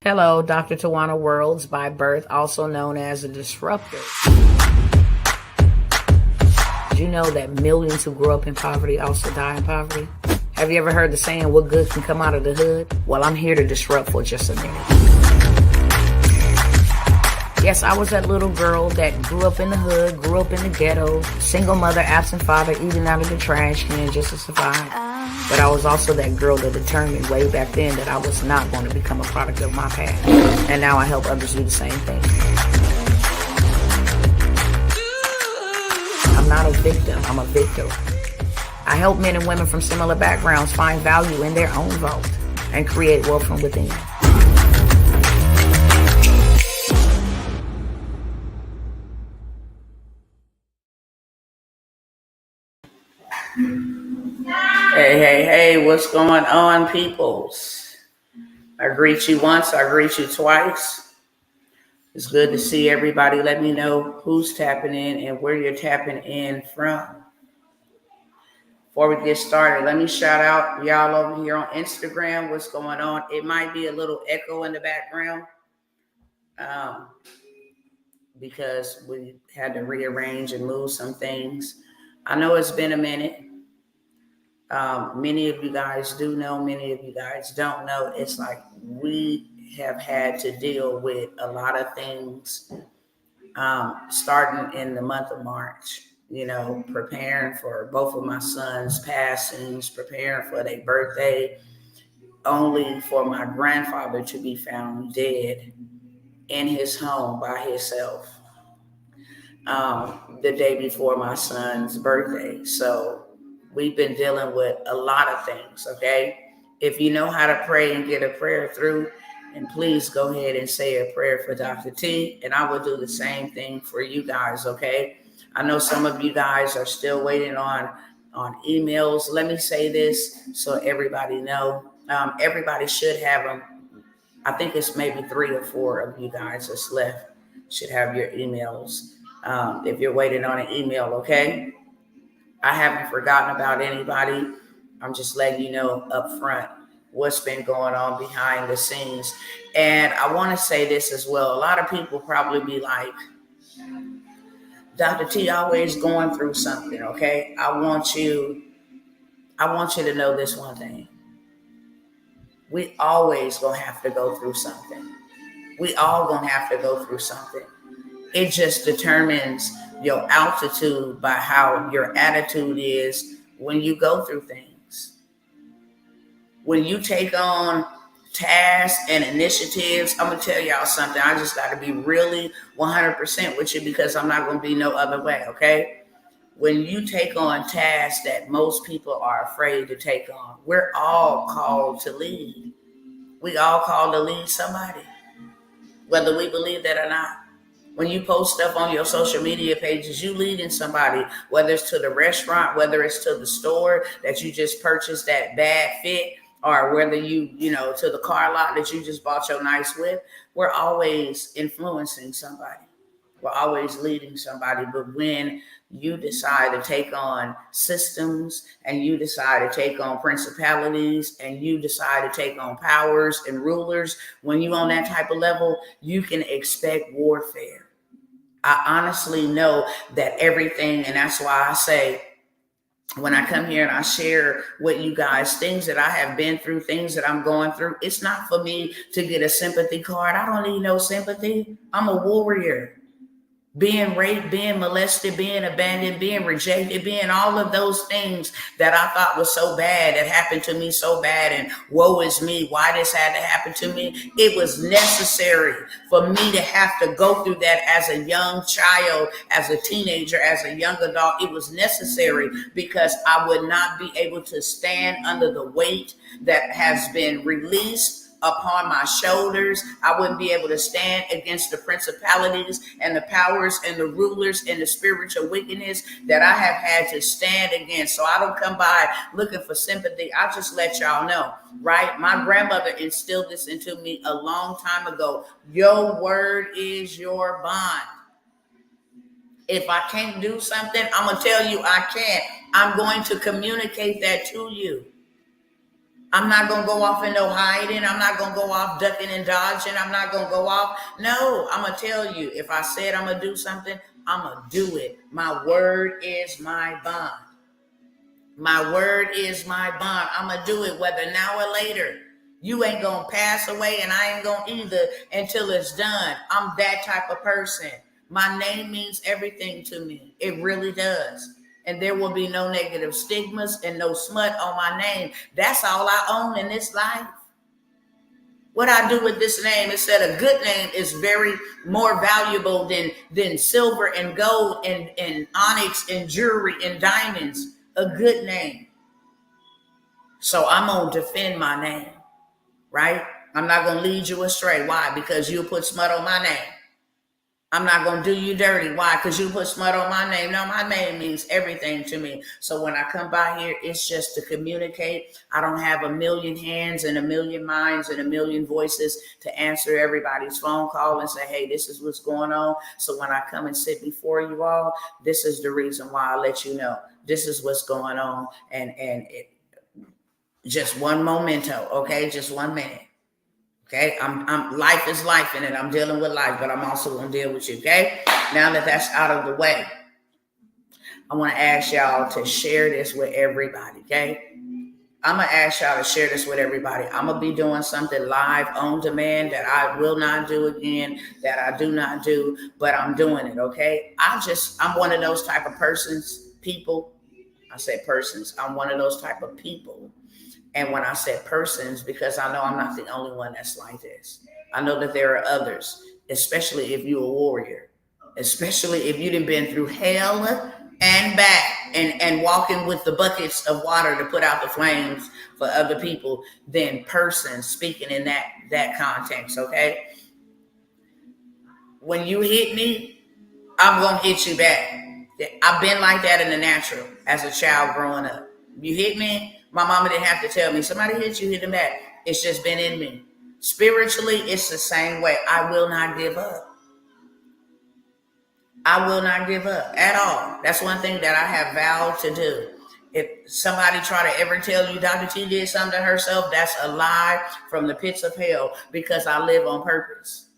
Hello, Dr. Tawana Worlds by birth, also known as a disruptor. Did you know that millions who grew up in poverty also die in poverty? Have you ever heard the saying, what good can come out of the hood? Well, I'm here to disrupt for just a minute. Yes, I was that little girl that grew up in the hood, grew up in the ghetto, single mother, absent father, eating out of the trash can just to survive. But I was also that girl that determined way back then that I was not going to become a product of my past. And now I help others do the same thing. I'm not a victim, I'm a victor. I help men and women from similar backgrounds find value in their own vault and create wealth from within. Hey, what's going on, peoples? I greet you once, I greet you twice. It's good to see everybody. Let me know who's tapping in and where you're tapping in from. Before we get started, let me shout out y'all over here on Instagram. What's going on? It might be a little echo in the background because we had to rearrange and move some things. I know it's been a minute. Many of you guys do know, many of you guys don't know. It's like we have had to deal with a lot of things starting in the month of March, preparing for both of my sons' passings, preparing for their birthday, only for my grandfather to be found dead in his home by himself the day before my son's birthday. So we've been dealing with a lot of things, okay? If you know how to pray and get a prayer through, and please go ahead and say a prayer for Dr. T, and I will do the same thing for you guys, okay? I know some of you guys are still waiting on emails. Let me say this so everybody know. Everybody should have them. I think it's maybe 3 or 4 of you guys that's left should have your emails. If you're waiting on an email, okay? I haven't forgotten about anybody. I'm just letting you know up front what's been going on behind the scenes. And I want to say this as well. A lot of people probably be like, Dr. T always going through something, okay? I want you to know this one thing. We always gonna have to go through something. We all gonna have to go through something. It just determines your altitude by how your attitude is when you go through things. When you take on tasks and initiatives, I'm going to tell y'all something. I just got to be really 100% with you because I'm not going to be no other way, okay? When you take on tasks that most people are afraid to take on, we're all called to lead. We all called to lead somebody, whether we believe that or not. When you post stuff on your social media pages, you leading somebody, whether it's to the restaurant, whether it's to the store that you just purchased that bad fit, or whether you to the car lot that you just bought your nice whip. We're always influencing somebody. We're always leading somebody. But when you decide to take on systems and you decide to take on principalities and you decide to take on powers and rulers, when you're on that type of level, you can expect warfare. I honestly know that everything, and that's why I say, when I come here and I share with you guys things that I have been through, things that I'm going through, it's not for me to get a sympathy card. I don't need no sympathy. I'm a warrior. Being raped, being molested, being abandoned, being rejected, being all of those things that I thought was so bad, that happened to me so bad, and woe is me, why this had to happen to me. It was necessary for me to have to go through that as a young child, as a teenager, as a young adult. It was necessary because I would not be able to stand under the weight that has been released upon my shoulders. I wouldn't be able to stand against the principalities and the powers and the rulers and the spiritual wickedness that I have had to stand against. So I don't come by looking for sympathy. I just let y'all know, right? My grandmother instilled this into me a long time ago. Your word is your bond. If I can't do something, I'm going to tell you I can't. I'm going to communicate that to you. I'm not going to go off in no hiding. I'm not going to go off ducking and dodging. I'm not going to go off. No, I'm going to tell you, if I said I'm going to do something, I'm going to do it. My word is my bond. My word is my bond. I'm going to do it whether now or later. You ain't going to pass away and I ain't going to either until it's done. I'm that type of person. My name means everything to me. It really does. And there will be no negative stigmas and no smut on my name. That's all I own in this life. What I do with this name is that a good name is very more valuable than silver and gold and onyx and jewelry and diamonds. A good name. So I'm going to defend my name, right? I'm not going to lead you astray. Why? Because you put smut on my name. I'm not going to do you dirty. Why? Because you put smut on my name. No, my name means everything to me. So when I come by here, it's just to communicate. I don't have a million hands and a million minds and a million voices to answer everybody's phone call and say, hey, this is what's going on. So when I come and sit before you all, this is the reason why I let you know. This is what's going on. And it, just one momento, okay? Just 1 minute. Okay, I'm life is life in it. I'm dealing with life, but I'm also gonna deal with you. Okay, now that that's out of the way, I want to ask y'all to share this with everybody. Okay, I'm gonna ask y'all to share this with everybody. I'm gonna be doing something live on demand that I will not do again, that I do not do, but I'm doing it. Okay, I'm one of those type of people. I said persons. I'm one of those type of people. And when I said persons, because I know I'm not the only one that's like this. I know that there are others, especially if you're a warrior, especially if you done been through hell and back and walking with the buckets of water to put out the flames for other people, then persons speaking in that context, okay? When you hit me, I'm going to hit you back. I've been like that in the natural as a child growing up. You hit me, my mama didn't have to tell me. Somebody hit you, hit them back. It's just been in me. Spiritually, it's the same way. I will not give up. I will not give up at all. That's one thing that I have vowed to do. If somebody try to ever tell you Dr. T did something to herself, that's a lie from the pits of hell, because I live on purpose.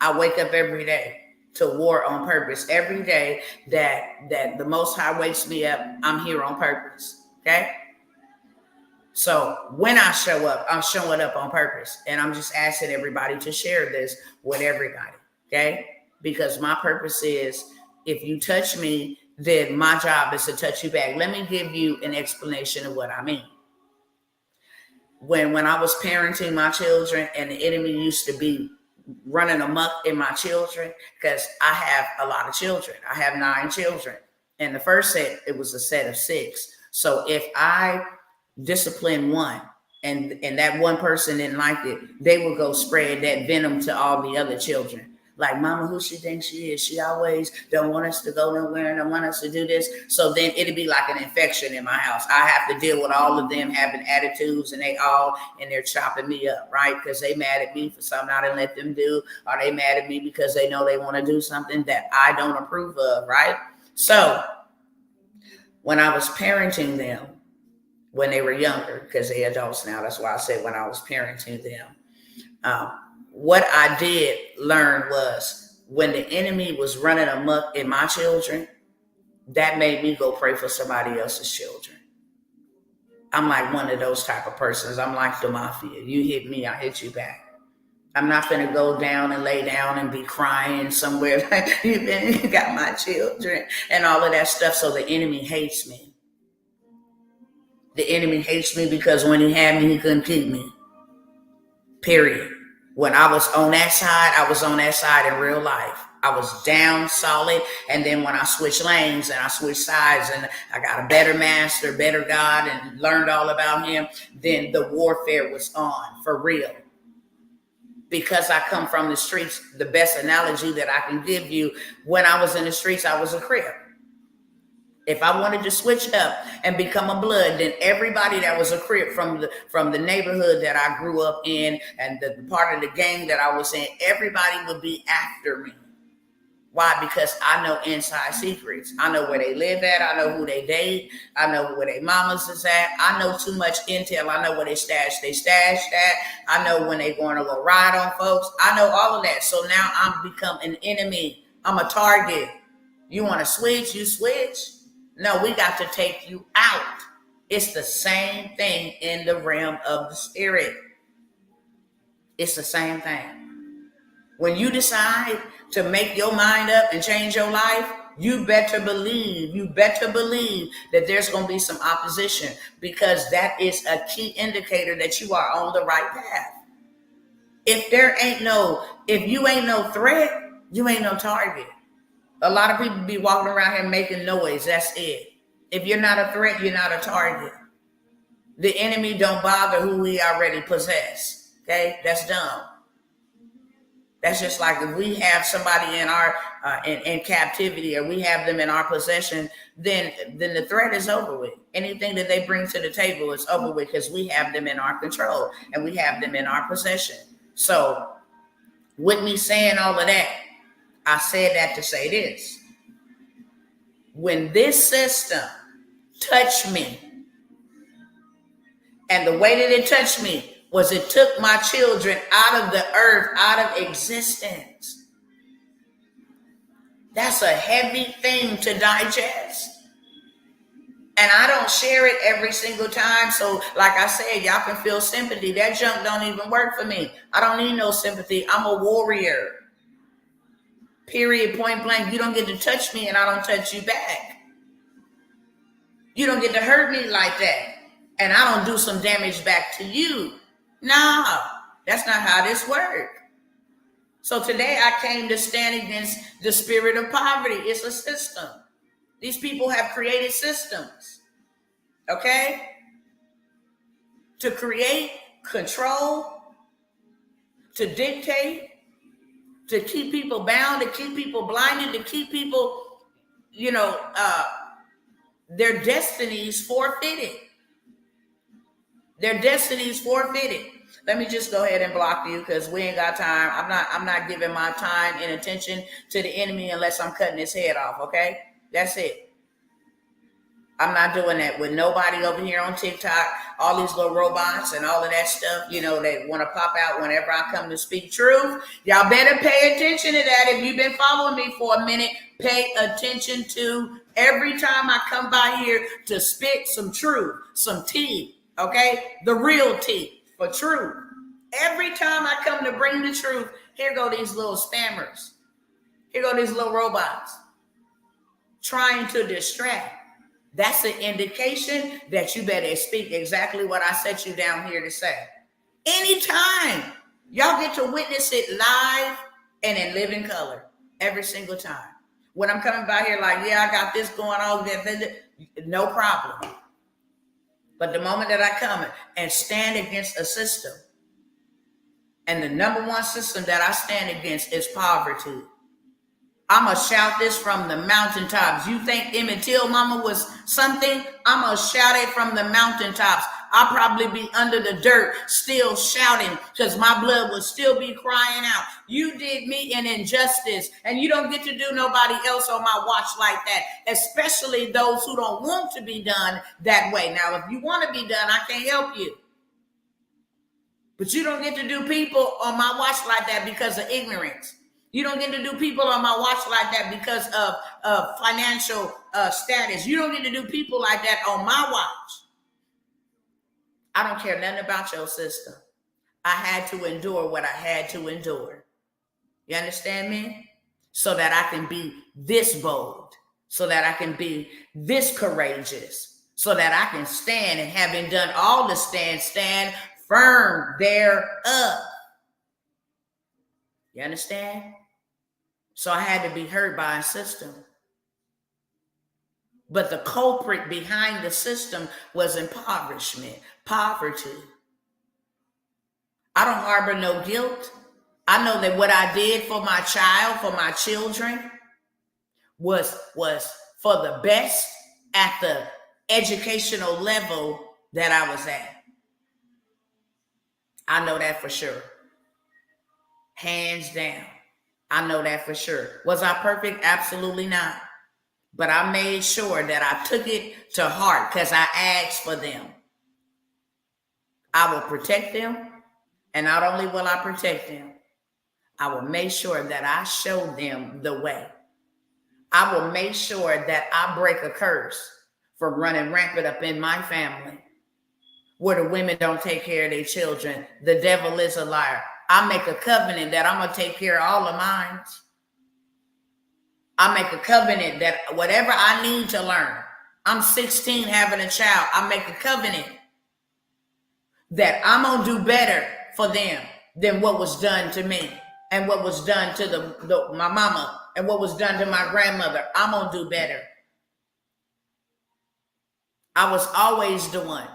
I wake up every day to war on purpose. Every day that the Most High wakes me up, I'm here on purpose. Okay? So when I show up, I'm showing up on purpose. And I'm just asking everybody to share this with everybody. Okay? Because my purpose is, if you touch me, then my job is to touch you back. Let me give you an explanation of what I mean. When I was parenting my children and the enemy used to be running amok in my children, because I have a lot of children. I have 9 children. And the first set, it was a set of 6. So if I discipline one and that one person didn't like it, they would go spread that venom to all the other children. Like, mama, who she thinks she is? She always don't want us to go nowhere and don't want us to do this. So then it'd be like an infection in my house. I have to deal with all of them having attitudes, and they're chopping me up, right? Because they mad at me for something I didn't let them do, or they mad at me because they know they want to do something that I don't approve of, right? So when I was parenting them, when they were younger, because they're adults now, that's why I said when I was parenting them, what I did learn was, when the enemy was running amok in my children, that made me go pray for somebody else's children. I'm like one of those type of persons. I'm like the mafia. You hit me, I hit you back. I'm not going to go down and lay down and be crying somewhere like, you got my children and all of that stuff. So the enemy hates me. The enemy hates me because when he had me, he couldn't keep me. Period. When I was on that side, I was on that side in real life. I was down solid. And then when I switched lanes and I switched sides and I got a better master, better God, and learned all about him, then the warfare was on for real. Because I come from the streets, the best analogy that I can give you, when I was in the streets, I was a crip. If I wanted to switch up and become a blood, then everybody that was a crip from the neighborhood that I grew up in and the part of the gang that I was in, everybody would be after me. Why? Because I know inside secrets. I know where they live at. I know who they date. I know where their mamas is at. I know too much intel. I know where they stash at. I know when they going to go ride on folks. I know all of that. So now I'm become an enemy. I'm a target. You want to switch? You switch. No, we got to take you out. It's the same thing in the realm of the spirit. It's the same thing. When you decide to make your mind up and change your life, you better believe that there's going to be some opposition, because that is a key indicator that you are on the right path. If you ain't no threat, you ain't no target. A lot of people be walking around here making noise. That's it. If you're not a threat, you're not a target. The enemy don't bother who we already possess. Okay, that's dumb. That's just like if we have somebody in our in captivity, or we have them in our possession, then the threat is over with. Anything that they bring to the table is over with, because we have them in our control and we have them in our possession. So with me saying all of that, I said that to say this. When this system touched me, and the way that it touched me was it took my children out of the earth, out of existence. That's a heavy thing to digest. And I don't share it every single time. So like I said, y'all can feel sympathy. That junk don't even work for me. I don't need no sympathy. I'm a warrior. Period, point blank. You don't get to touch me and I don't touch you back. You don't get to hurt me like that and I don't do some damage back to you. No, that's not how this works. So today I came to stand against the spirit of poverty. It's a system. These people have created systems, okay? To create, control, to dictate, to keep people bound, to keep people blinded, to keep people, their destinies forfeited. Their destinies forfeited. Let me just go ahead and block you, because we ain't got time. I'm not giving my time and attention to the enemy unless I'm cutting his head off, okay? That's it. I'm not doing that with nobody over here on TikTok, all these little robots and all of that stuff, they want to pop out whenever I come to speak truth. Y'all better pay attention to that. If you've been following me for a minute, pay attention to every time I come by here to spit some truth, some tea, okay? The real tea for truth. Every time I come to bring the truth, here go these little spammers. Here go these little robots trying to distract. That's an indication that you better speak exactly what I set you down here to say. Anytime. Y'all get to witness it live and in living color every single time. When I'm coming by here like, yeah, I got this going on, no problem. But the moment that I come and stand against a system, and the number one system that I stand against is poverty. I'm going to shout this from the mountaintops. You think Emmett Till mama was something? I'm going to shout it from the mountaintops. I'll probably be under the dirt still shouting, because my blood will still be crying out. You did me an injustice, and you don't get to do nobody else on my watch like that, especially those who don't want to be done that way. Now, if you want to be done, I can't help you. But you don't get to do people on my watch like that because of ignorance. You don't get to do people on my watch like that because of financial status. You don't get to do people like that on my watch. I don't care nothing about your system. I had to endure what I had to endure. You understand me? So that I can be this bold, so that I can be this courageous, so that I can stand, and having done all to stand firm thereof. You understand? So I had to be hurt by a system. But the culprit behind the system was impoverishment, poverty. I don't harbor no guilt. I know that what I did for my child, for my children, was for the best at the educational level that I was at. I know that for sure. Hands down. I know that for sure. Was I perfect? Absolutely not. But I made sure that I took it to heart because I asked for them. I will protect them. And not only will I protect them, I will make sure that I show them the way. I will make sure that I break a curse from running rampant up in my family, where the women don't take care of their children. The devil is a liar. I make a covenant that I'm going to take care of all of mine. I make a covenant that whatever I need to learn, I'm 16 having a child, I make a covenant that I'm going to do better for them than what was done to me and what was done to my mama and what was done to my grandmother. I'm going to do better. I was always the one.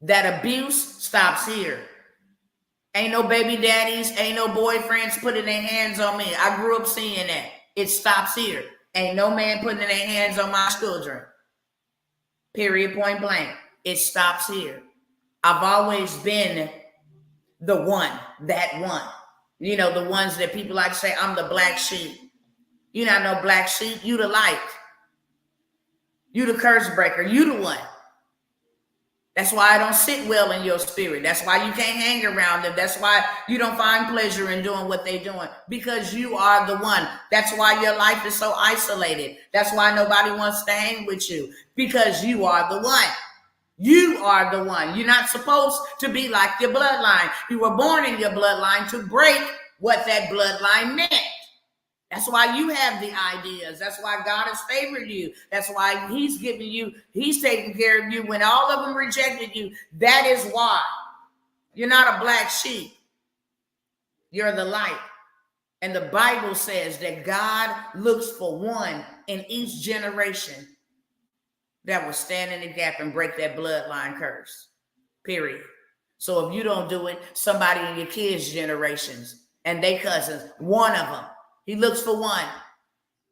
That abuse stops here. Ain't no baby daddies, ain't no boyfriends putting their hands on me. I grew up seeing that. It stops here. Ain't no man putting their hands on my children. Period, point blank. It stops here. I've always been the one, that one. You know, the ones that people like to say, I'm the black sheep. You're not no black sheep. You the light. You the curse breaker. You the one. That's why I don't sit well in your spirit. That's why you can't hang around them. That's why you don't find pleasure in doing what they're doing, because you are the one. That's why your life is so isolated. That's why nobody wants to hang with you, because you are the one. You are the one. You're not supposed to be like your bloodline. You were born in your bloodline to break what that bloodline meant. That's why you have the ideas. That's why God has favored you. That's why he's giving you, he's taking care of you when all of them rejected you. That is why. You're not a black sheep. You're the light. And the Bible says that God looks for one in each generation that will stand in the gap and break that bloodline curse. Period. So if you don't do it, somebody in your kids' generations and they cousins, one of them, he looks for one.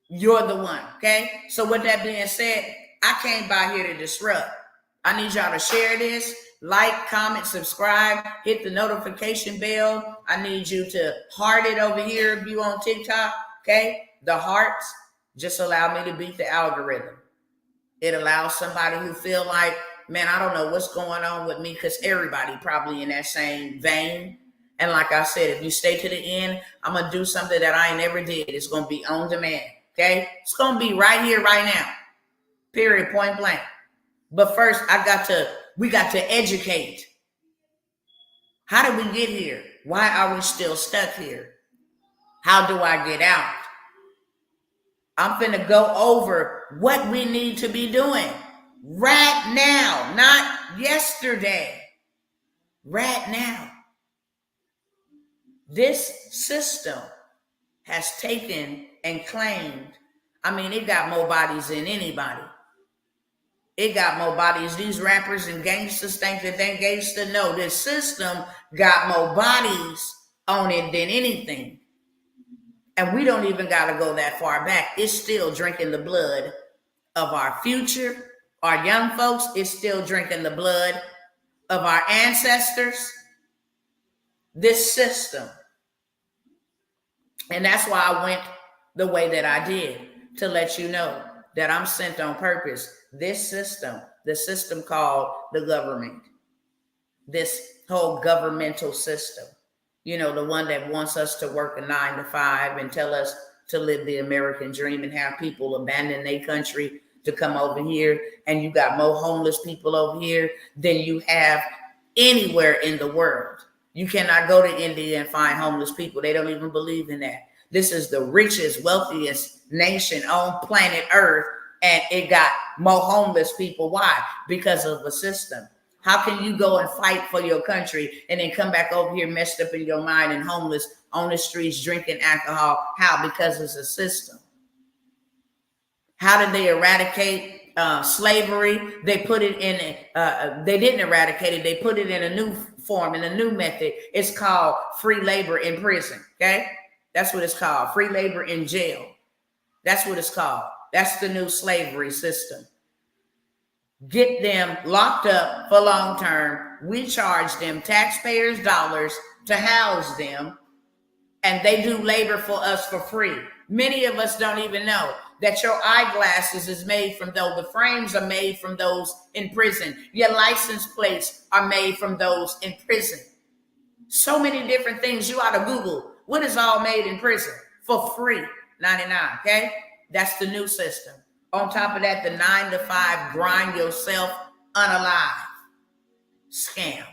You're the one, okay? So with that being said, I came by here to disrupt. I need y'all to share this, like, comment, subscribe, hit the notification bell. I need you to heart it over here if you on TikTok, okay? The hearts just allow me to beat the algorithm. It allows somebody who feel like, man, I don't know what's going on with me, because everybody probably in that same vein. And like I said, if you stay to the end, I'm going to do something that I ain't never did. It's going to be on demand, okay? It's going to be right here, right now, period, point blank. But first, we got to educate. How did we get here? Why are we still stuck here? How do I get out? I'm finna go over what we need to be doing right now, not yesterday, right now. This system has taken and claimed, I mean, it got more bodies than anybody. It got more bodies. These rappers and gangsters think that they gangster. No, this system got more bodies on it than anything. And we don't even got to go that far back. It's still drinking the blood of our future. Our young folks is still drinking the blood of our ancestors. This system. And that's why I went the way that I did, to let you know that I'm sent on purpose. This system, the system called the government, this whole governmental system, you know, the one that wants us to work a 9 to 5 and tell us to live the American dream and have people abandon their country to come over here. And you got more homeless people over here than you have anywhere in the world. You cannot go to India and find homeless people. They don't even believe in that. This is the richest, wealthiest nation on planet Earth, and it got more homeless people. Why? Because of a system. How can you go and fight for your country and then come back over here messed up in your mind and homeless on the streets drinking alcohol? How? Because it's a system. How did they eradicate slavery? They put it in they didn't eradicate it. They put it in a new form, in a new method. It's called free labor in prison. Okay, that's what it's called. Free labor in jail. That's what it's called. That's the new slavery system. Get them locked up for long term. We charge them taxpayers' dollars to house them. And they do labor for us for free. Many of us don't even know that your eyeglasses is made from those, the frames are made from those in prison. Your license plates are made from those in prison. So many different things. You ought to Google what is all made in prison for free, 99, okay? That's the new system. On top of that, the 9 to 5 grind yourself unalive scam.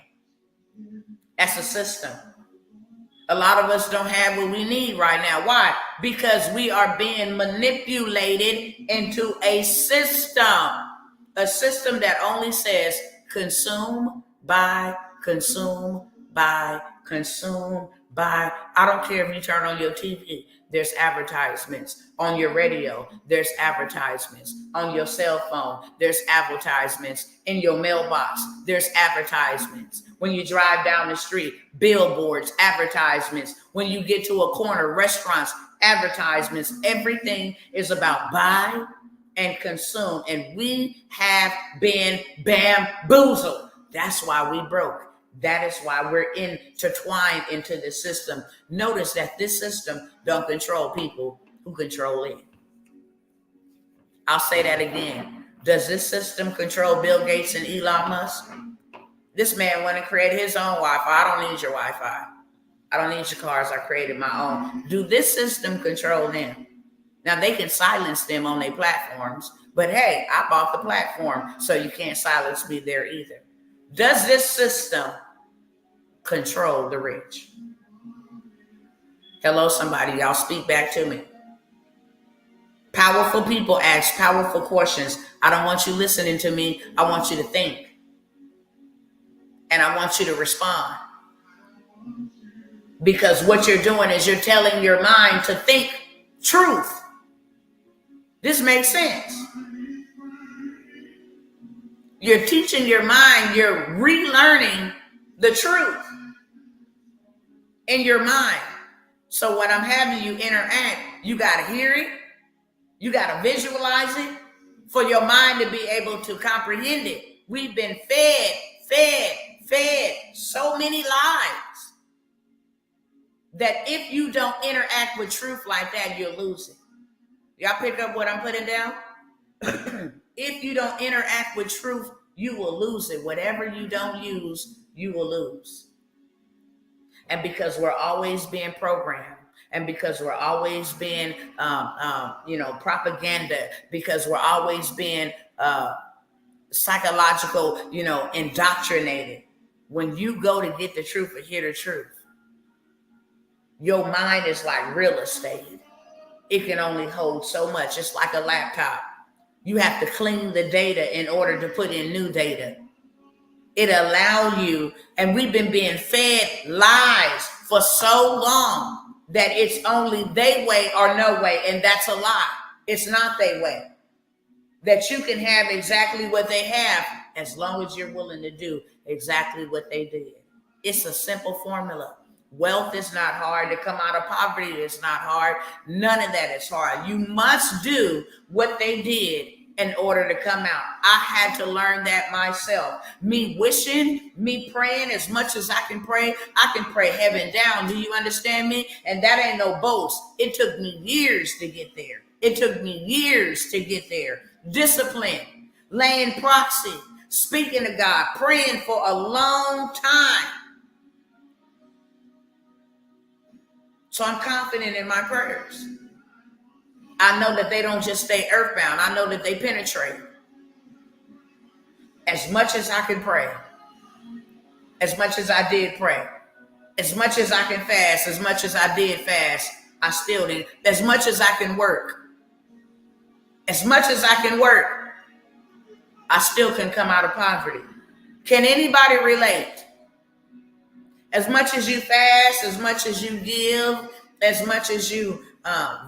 That's a system. A lot of us don't have what we need right now. Why? Because we are being manipulated into a system that only says consume, buy, consume, buy, consume, buy. I don't care if you turn on your TV, there's advertisements. On your radio, there's advertisements. On your cell phone, there's advertisements. In your mailbox, there's advertisements. When you drive down the street, billboards, advertisements. When you get to a corner, restaurants, advertisements. Everything is about buy and consume. And we have been bamboozled. That's why we broke. That is why we're intertwined into the system. Notice that this system don't control people who control it. I'll say that again. Does this system control Bill Gates and Elon Musk? This man went and created his own Wi-Fi. I don't need your Wi-Fi. I don't need your cars. I created my own. Do this system control them? Now, they can silence them on their platforms, but hey, I bought the platform, so you can't silence me there either. Does this system control the rich? Hello, somebody. Y'all speak back to me. Powerful people ask powerful questions. I don't want you listening to me. I want you to think. And I want you to respond. Because what you're doing is you're telling your mind to think truth. This makes sense. You're teaching your mind, you're relearning the truth in your mind. So when I'm having you interact, you got to hear it. You got to visualize it for your mind to be able to comprehend it. We've been fed so many lies that if you don't interact with truth like that, you'll lose it. Y'all pick up what I'm putting down? If you don't interact with truth, you will lose it. Whatever you don't use, you will lose. And because we're always being programmed, and because we're always being, propaganda, because we're always being psychological, indoctrinated. When you go to get the truth or hear the truth, your mind is like real estate. It can only hold so much. It's like a laptop. You have to clean the data in order to put in new data. It allows you, and we've been being fed lies for so long that it's only they way or no way, and that's a lie. It's not they way. That you can have exactly what they have as long as you're willing to do exactly what they did. It's a simple formula. Wealth is not hard. To come out of poverty is not hard. None of that is hard. You must do what they did in order to come out. I had to learn that myself. Me wishing, me praying as much as I can pray heaven down. Do you understand me? And that ain't no boast. It took me years to get there. Discipline, laying proxy, speaking to God, praying for a long time. So I'm confident in my prayers. I know that they don't just stay earthbound. I know that they penetrate. As much as I can pray, as much as I did pray, as much as I can fast, as much as I did fast, I still did. As much as I can work, as much as I can work, I still can come out of poverty. Can anybody relate? As much as you fast, as much as you give, as much as you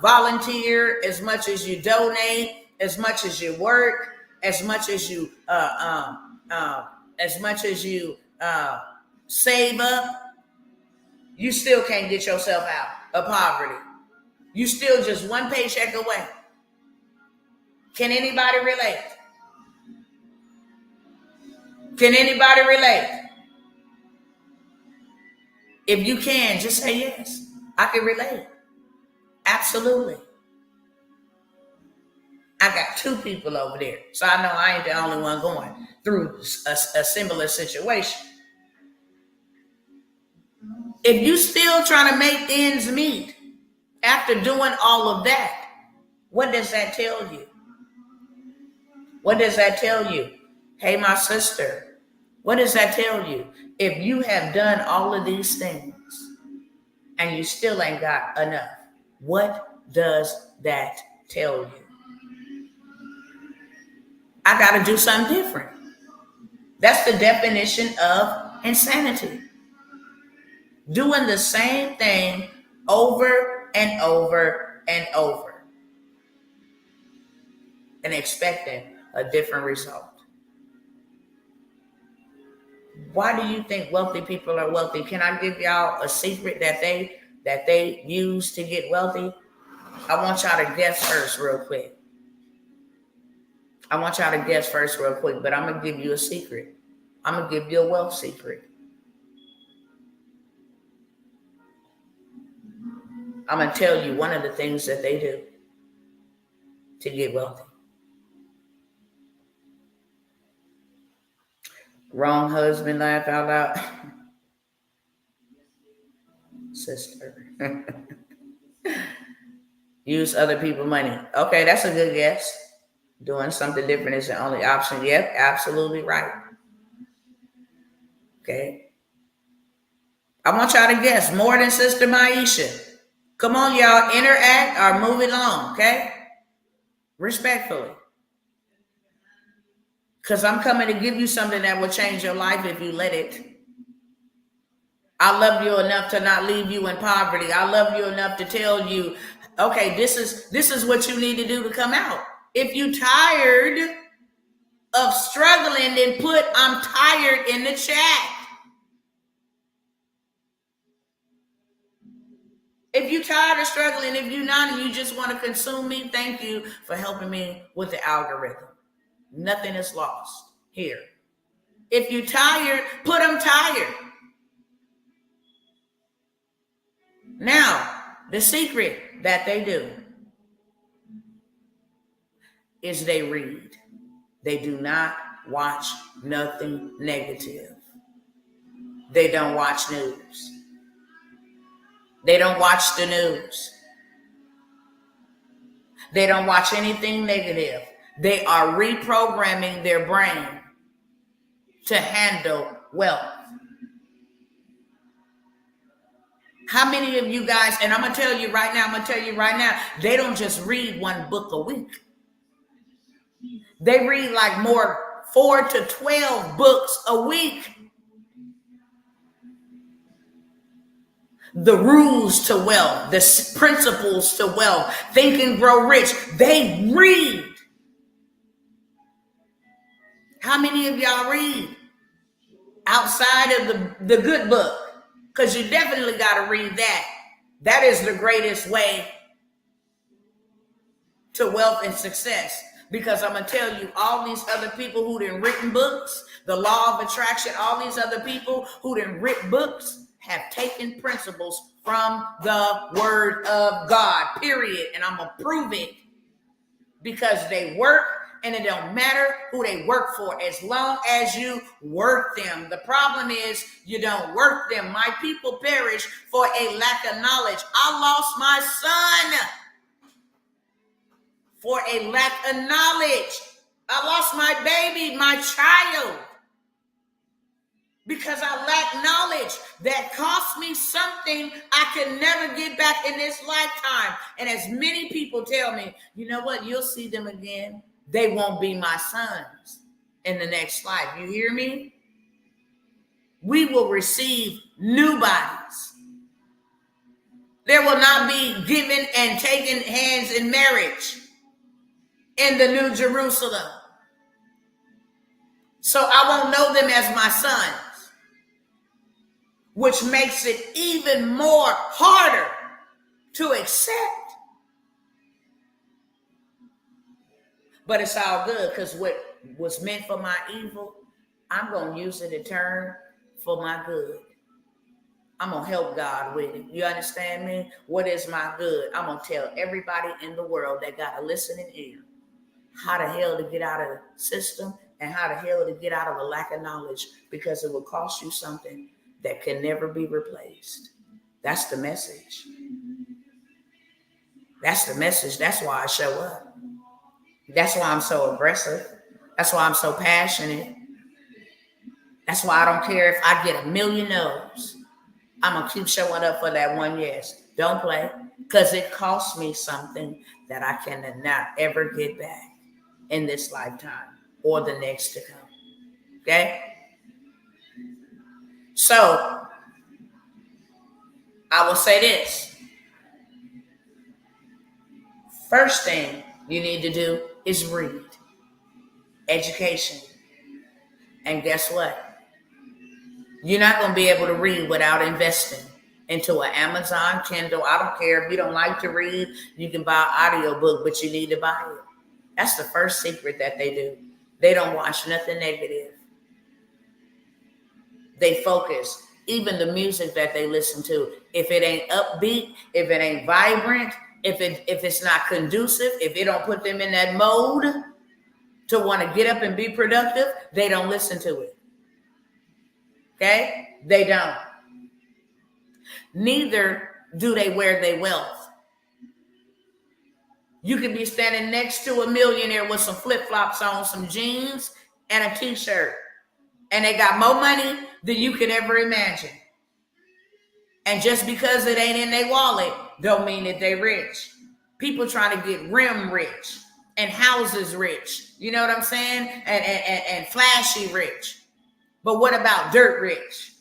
volunteer, as much as you donate, as much as you work, as much as you save up, you still can't get yourself out of poverty. You still just one paycheck away. Can anybody relate? Can anybody relate? If you can, just say yes. I can relate. Absolutely. I got two people over there, so I know I ain't the only one going through a similar situation. If you still trying to make ends meet after doing all of that, what does that tell you? What does that tell you? Hey, my sister, what does that tell you? If you have done all of these things and you still ain't got enough, what does that tell you? I got to do something different. That's the definition of insanity. Doing the same thing over and over and over and expecting a different result. Why do you think wealthy people are wealthy? Can I give y'all a secret that they use to get wealthy? I want y'all to guess first real quick. But I'm going to give you a secret. I'm going to give you a wealth secret. I'm going to tell you one of the things that they do to get wealthy. Wrong husband, laugh out loud. Sister. Use other people's money. Okay, that's a good guess. Doing something different is the only option. Yep, absolutely right. Okay. I want y'all to guess more than Sister Maisha. Come on, y'all, interact or move it along, okay? Respectfully. Because I'm coming to give you something that will change your life if you let it. I love you enough to not leave you in poverty. I love you enough to tell you, okay, this is what you need to do to come out. If you tired of struggling, then put "I'm tired" in the chat. If you're tired of struggling, if you're not and you just want to consume me, thank you for helping me with the algorithm. Nothing is lost here. If you're tired, put "I'm tired." Now, the secret that they do is they read. They do not watch nothing negative. They don't watch news. They don't watch the news. They don't watch anything negative. They are reprogramming their brain to handle wealth. How many of you guys, and I'm going to tell you right now, they don't just read one book a week. They read like 4 to 12 books a week. The rules to wealth, the principles to wealth, Think and Grow Rich. They read. How many of y'all read outside of the good book? Because you definitely got to read that. That is the greatest way to wealth and success. Because I'm going to tell you, all these other people who done written books, the law of attraction, all these other people who done written books have taken principles from the word of God, period. And I'm going to prove it because they work, and it don't matter who they work for as long as you work them. The problem is you don't work them. My people perish for a lack of knowledge. I lost my son for a lack of knowledge. I lost my baby, my child, because I lack knowledge that cost me something I can never get back in this lifetime. And as many people tell me, you know what, you'll see them again. They won't be my sons in the next life. You hear me? We will receive new bodies. There will not be given and taken hands in marriage in the New Jerusalem. So I won't know them as my sons, which makes it even more harder to accept. But it's all good, because what was meant for my evil, I'm going to use it to turn for my good. I'm going to help God with it. You understand me? What is my good? I'm going to tell everybody in the world that got a listening ear how the hell to get out of the system and how the hell to get out of a lack of knowledge, because it will cost you something that can never be replaced. That's the message. That's the message. That's why I show up. That's why I'm so aggressive. That's why I'm so passionate. That's why I don't care if I get a million no's. I'm going to keep showing up for that one yes. Don't play, because it costs me something that I cannot ever get back in this lifetime or the next to come. Okay? So, I will say this. First thing you need to do is read. Education. And guess what? You're not going to be able to read without investing into an Amazon Kindle. I don't care if you don't like to read, you can buy an audiobook, but you need to buy it. That's the first secret that they do. They don't watch nothing negative. They focus. Even the music that they listen to, if it ain't upbeat, if it ain't vibrant, if it's not conducive, if it don't put them in that mode to want to get up and be productive, they don't listen to it. Okay? They don't. Neither do they wear their wealth. You could be standing next to a millionaire with some flip-flops on, some jeans, and a t-shirt, and they got more money than you could ever imagine. And just because it ain't in their wallet don't mean that they rich. People trying to get rim rich and houses rich. You know what I'm saying? And flashy rich. But what about dirt rich?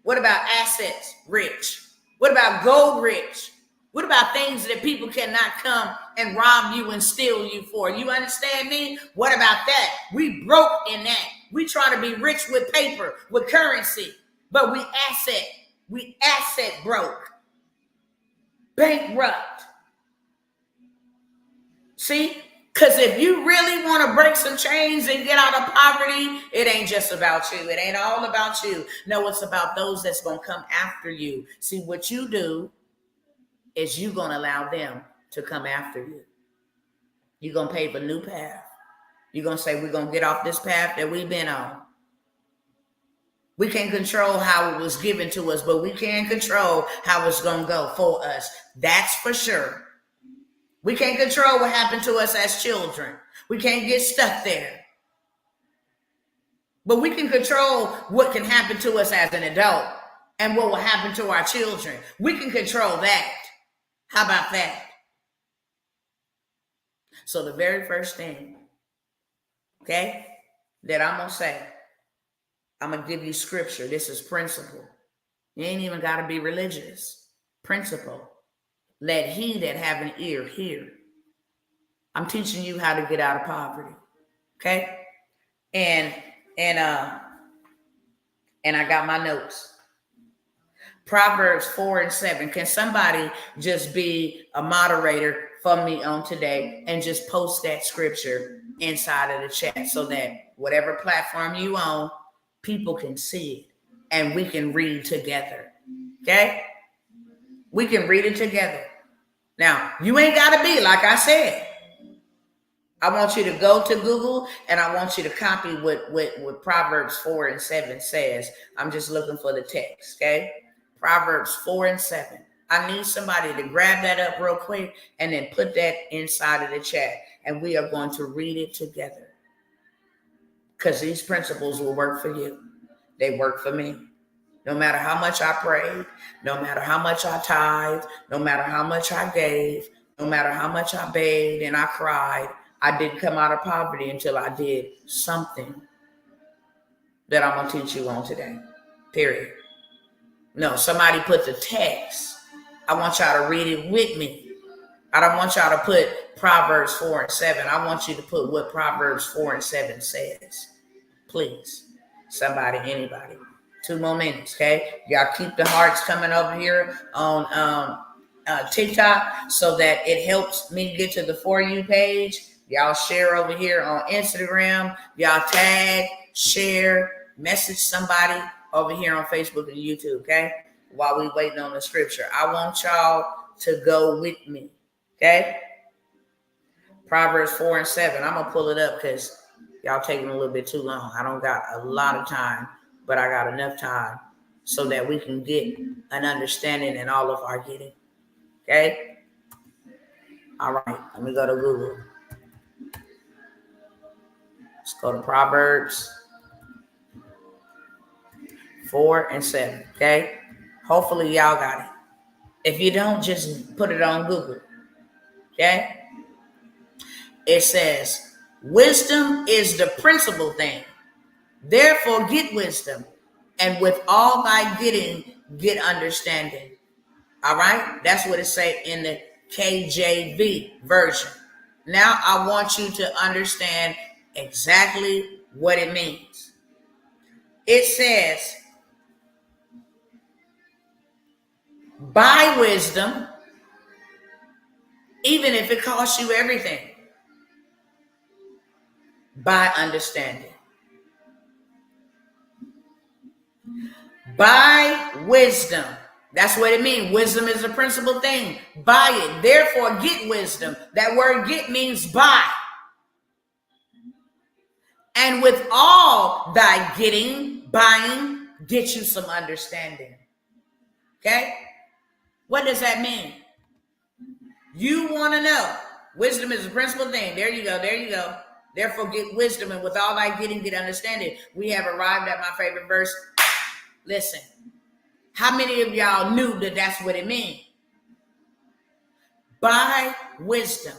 What about assets rich? What about gold rich? What about things that people cannot come and rob you and steal you for? You understand me? What about that? We broke in that. We try to be rich with paper, with currency, but we asset broke, bankrupt. See? Because if you really want to break some chains and get out of poverty, it ain't just about you. It ain't all about you. No, it's about those that's going to come after you. See, what you do is you're going to allow them to come after you. You're going to pave a new path. You're going to say, we're going to get off this path that we've been on. We can't control how it was given to us, but we can control how it's going to go for us. That's for sure. We can't control what happened to us as children. We can't get stuck there. But we can control what can happen to us as an adult and what will happen to our children. We can control that. How about that? So the very first thing, okay, that I'm going to say, I'm going to give you scripture. This is principle. You ain't even got to be religious. Principle. Let he that have an ear hear. I'm teaching you how to get out of poverty. Okay? And I got my notes. Proverbs 4:7. Can somebody just be a moderator for me on today and just post that scripture inside of the chat so that whatever platform you own, people can see it and we can read together. Okay? We can read it together. Now, you ain't got to be, like I said. I want you to go to Google and I want you to copy what Proverbs 4:7 says. I'm just looking for the text, okay? Proverbs 4:7. I need somebody to grab that up real quick and then put that inside of the chat. And we are going to read it together. Because these principles will work for you. They work for me. No matter how much I prayed, no matter how much I tithed, no matter how much I gave, no matter how much I begged and I cried, I didn't come out of poverty until I did something that I'm going to teach you on today. Period. No, somebody put the text. I want y'all to read it with me. I don't want y'all to put Proverbs 4:7. I want you to put what Proverbs 4:7 says. Please. Somebody, anybody. 2 more minutes, okay? Y'all keep the hearts coming over here on TikTok so that it helps me get to the For You page. Y'all share over here on Instagram. Y'all tag, share, message somebody over here on Facebook and YouTube, okay? while we waiting on the scripture. I want y'all to go with me. Okay? Proverbs 4 and 7. I'm going to pull it up because y'all taking a little bit too long. I don't got a lot of time, but I got enough time so that we can get an understanding in all of our getting. Okay? All right. Let me go to Google. Let's go to Proverbs 4 and 7. Okay? Hopefully y'all got it. If you don't, just put it on Google. Okay? It says, wisdom is the principal thing. Therefore, get wisdom. And with all thy getting, get understanding. All right? That's what it say in the KJV version. Now, I want you to understand exactly what it means. It says, buy wisdom, even if it costs you everything. Buy understanding. Buy wisdom. That's what it means. Wisdom is the principal thing. Buy it. Therefore, get wisdom. That word get means buy. And with all thy getting, buying, get you some understanding. Okay? What does that mean? You want to know. Wisdom is the principal thing. There you go. There you go. Therefore, get wisdom. And with all thy getting, get understanding. We have arrived at my favorite verse. Listen. How many of y'all knew that that's what it means? Buy wisdom,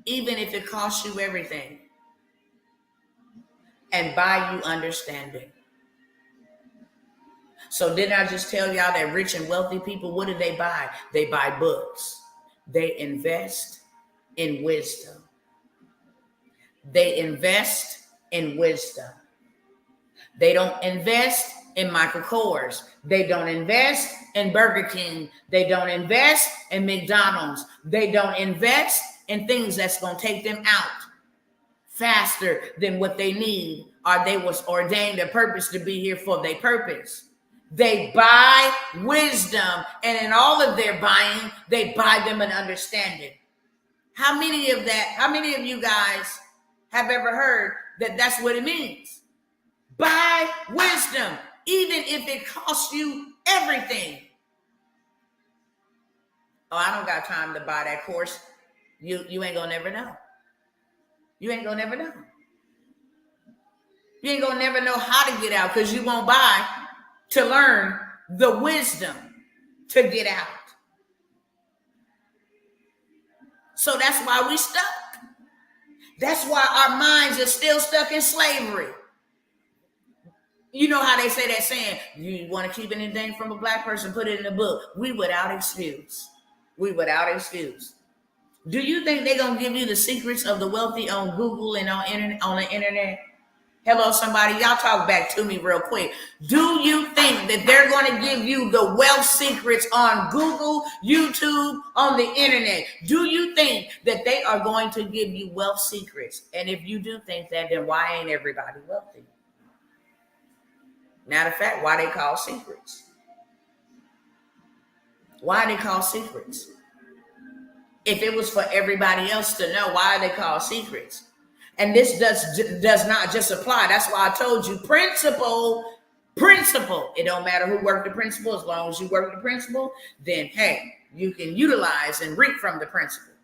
even if it costs you everything. And buy you understanding. So didn't I just tell y'all that rich and wealthy people, what do they buy? They buy books. They invest in wisdom. They invest in wisdom. They don't invest in Michael Kors. They don't invest in Burger King. They don't invest in McDonald's. They don't invest in things that's going to take them out faster than what they need, or they was ordained a purpose to be here for their purpose. They buy wisdom, and in all of their buying, they buy them an understanding. How many of you guys have ever heard that that's what it means? Buy wisdom, even if it costs you everything. Oh, I don't got time to buy that course. You ain't gonna never know. You ain't gonna never know. You ain't gonna never know how to get out because you won't buy to learn the wisdom to get out. So that's why we stuck. That's why our minds are still stuck in slavery. You know how they say that saying, you want to keep anything from a black person, put it in a book. We without excuse. We without excuse. Do you think they're going to give you the secrets of the wealthy on Google and on the internet? Hello, somebody. Y'all talk back to me real quick. Do you think that they're going to give you the wealth secrets on Google, YouTube, on the internet? Do you think that they are going to give you wealth secrets? And if you do think that, then why ain't everybody wealthy? Matter of fact, why they call secrets? Why they call secrets? If it was for everybody else to know, why are they called secrets? And this does not just apply. That's why I told you principle. It don't matter who worked the principle. As long as you work the principle, then hey, you can utilize and reap from the principle.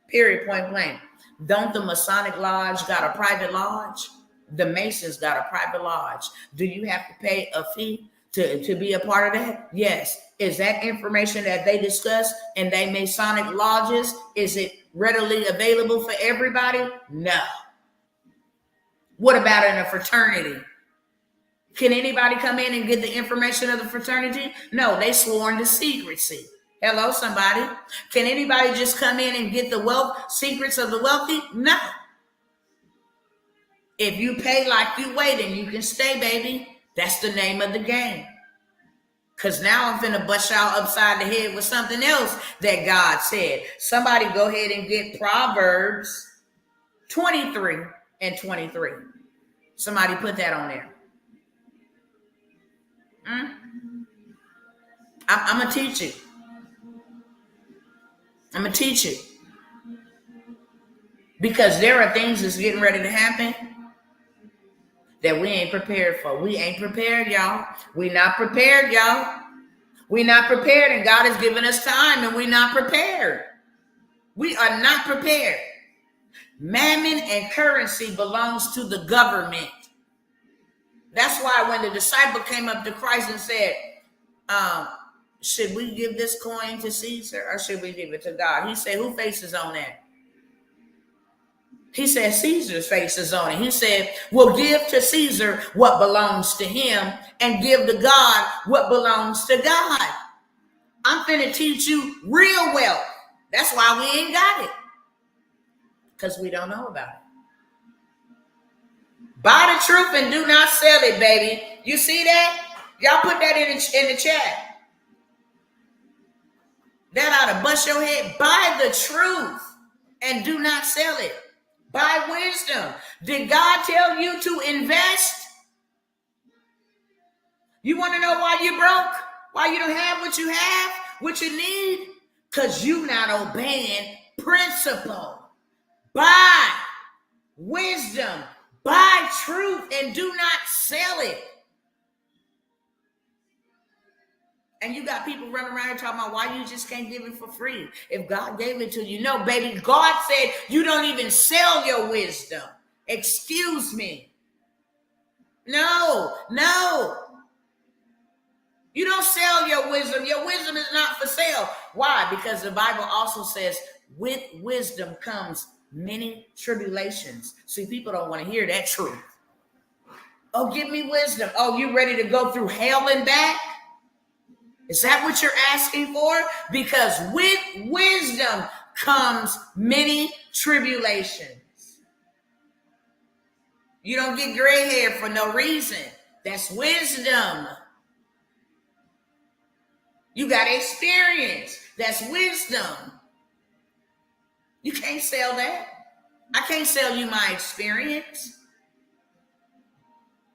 Period, point blank. Don't the Masonic Lodge got a private lodge? The Masons got a private lodge. Do you have to pay a fee to be a part of that? Yes. Is that information that they discuss in their Masonic lodges, is it readily available for everybody? No. What about in a fraternity? Can anybody come in and get the information of the fraternity? No, they sworn to secrecy. Hello, somebody. Can anybody just come in and get the wealth secrets of the wealthy? No. If you pay like you weigh, then you can stay, baby. That's the name of the game. Because now I'm finna bust y'all upside the head with something else that God said. Somebody go ahead and get Proverbs 23 and 23. Somebody put that on there. I'm going to teach you. I'm going to teach you. Because there are things that's getting ready to happen that we ain't prepared for. We ain't prepared, y'all. We not prepared, y'all. We not prepared, and God has given us time, and we not prepared. We are not prepared. Mammon and currency belongs to the government. That's why when the disciple came up to Christ and said, should we give this coin to Caesar or should we give it to God? He said, who faces on that? He said, Caesar's face is on it. He said, well, give to Caesar what belongs to him and give to God what belongs to God. I'm finna teach you real wealth. That's why we ain't got it. Because we don't know about it. Buy the truth and do not sell it, baby. You see that? Y'all put that in the chat. That ought to bust your head. Buy the truth and do not sell it. Buy wisdom. Did God tell you to invest? You want to know why you broke? Why you don't have what you have? What you need? Because you not obeying principle. Buy wisdom. Buy truth and do not sell it. And you got people running around here talking about why you just can't give it for free. If God gave it to you. No, baby, God said you don't even sell your wisdom. Excuse me. No. You don't sell your wisdom. Your wisdom is not for sale. Why? Because the Bible also says with wisdom comes many tribulations. See, people don't want to hear that truth. Oh, give me wisdom. Oh, you ready to go through hell and back? Is that what you're asking for? Because with wisdom comes many tribulations. You don't get gray hair for no reason. That's wisdom. You got experience. That's wisdom. You can't sell that. I can't sell you my experience.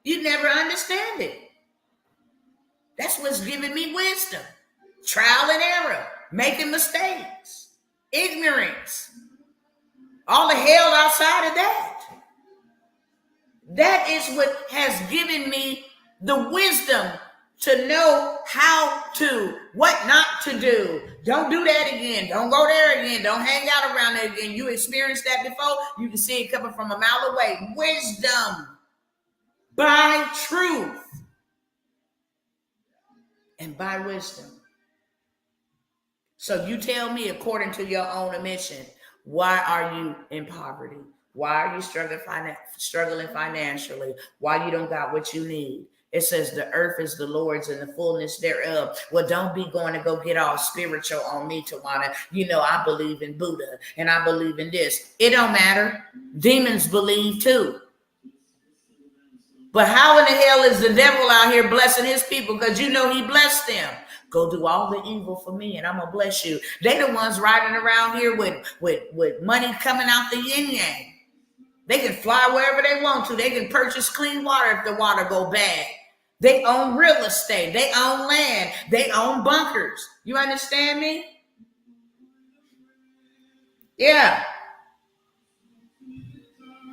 You never understand it. That's what's giving me wisdom. Trial and error. Making mistakes. Ignorance. All the hell outside of that. That is what has given me the wisdom to know what not to do. Don't do that again. Don't go there again. Don't hang out around there again. You experienced that before. You can see it coming from a mile away. Wisdom. By truth. And by wisdom. So you tell me, according to your own admission, why are you in poverty? Why are you struggling financially? Why you don't got what you need? It says the earth is the Lord's and the fullness thereof. Well, don't be going to go get all spiritual on me, Tawana. You know, I believe in Buddha and I believe in this. It don't matter. Demons believe too. But how in the hell is the devil out here blessing his people? Because you know he blessed them. Go do all the evil for me and I'm going to bless you. They the ones riding around here with money coming out the yin yang. They can fly wherever they want to. They can purchase clean water if the water go bad. They own real estate. They own land. They own bunkers. You understand me? Yeah.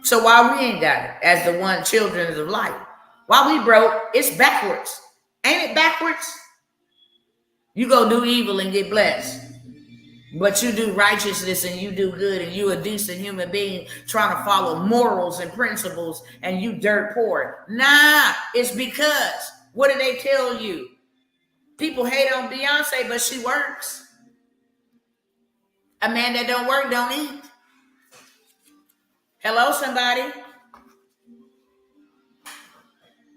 So why we ain't got it as the one children of light? Why we broke? It's backwards. Ain't it backwards? You go do evil and get blessed. But you do righteousness and you do good and you a decent human being trying to follow morals and principles and you dirt poor. Nah, it's because, what do they tell you? People hate on Beyonce, but she works. A man that don't work don't eat. Hello, somebody.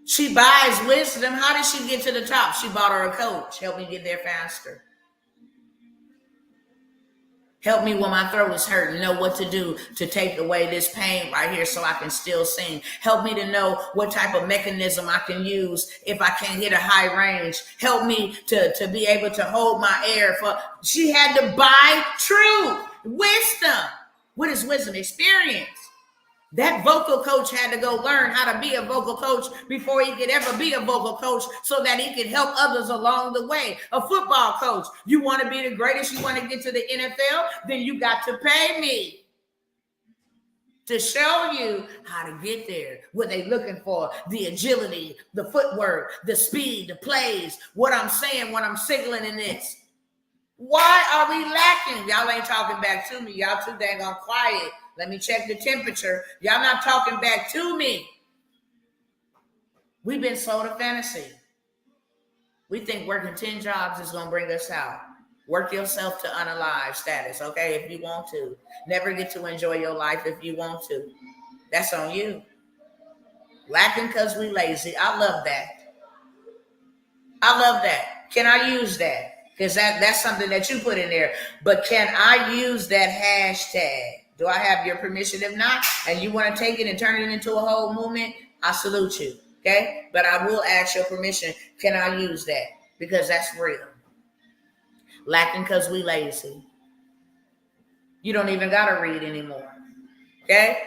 She buys wisdom. How did she get to the top? She bought her a coach. Help me get there faster. Help me when my throat is hurting, know what to do to take away this pain right here so I can still sing. Help me to know what type of mechanism I can use if I can't hit a high range. Help me to be able to hold my air. She had to buy truth, wisdom. What is wisdom? Experience. That vocal coach had to go learn how to be a vocal coach before he could ever be a vocal coach so that he could help others along the way. A football coach, you want to be the greatest, you want to get to the NFL, then you got to pay me to show you how to get there. What they looking for, the agility, the footwork, the speed, the plays, what I'm saying, what I'm signaling in this. Why are we lacking? Y'all ain't talking back to me. Y'all too dang on quiet. Let me check the temperature. Y'all not talking back to me. We've been sold a fantasy. We think working 10 jobs is going to bring us out. Work yourself to unalive status, okay, if you want to. Never get to enjoy your life if you want to. That's on you. Lacking because we lazy. I love that. I love that. Can I use that? Because that's something that you put in there. But can I use that hashtag? Do I have your permission? If not, and you want to take it and turn it into a whole movement, I salute you. Okay? But I will ask your permission. Can I use that? Because that's real. Lacking because we lazy. You don't even got to read anymore. Okay?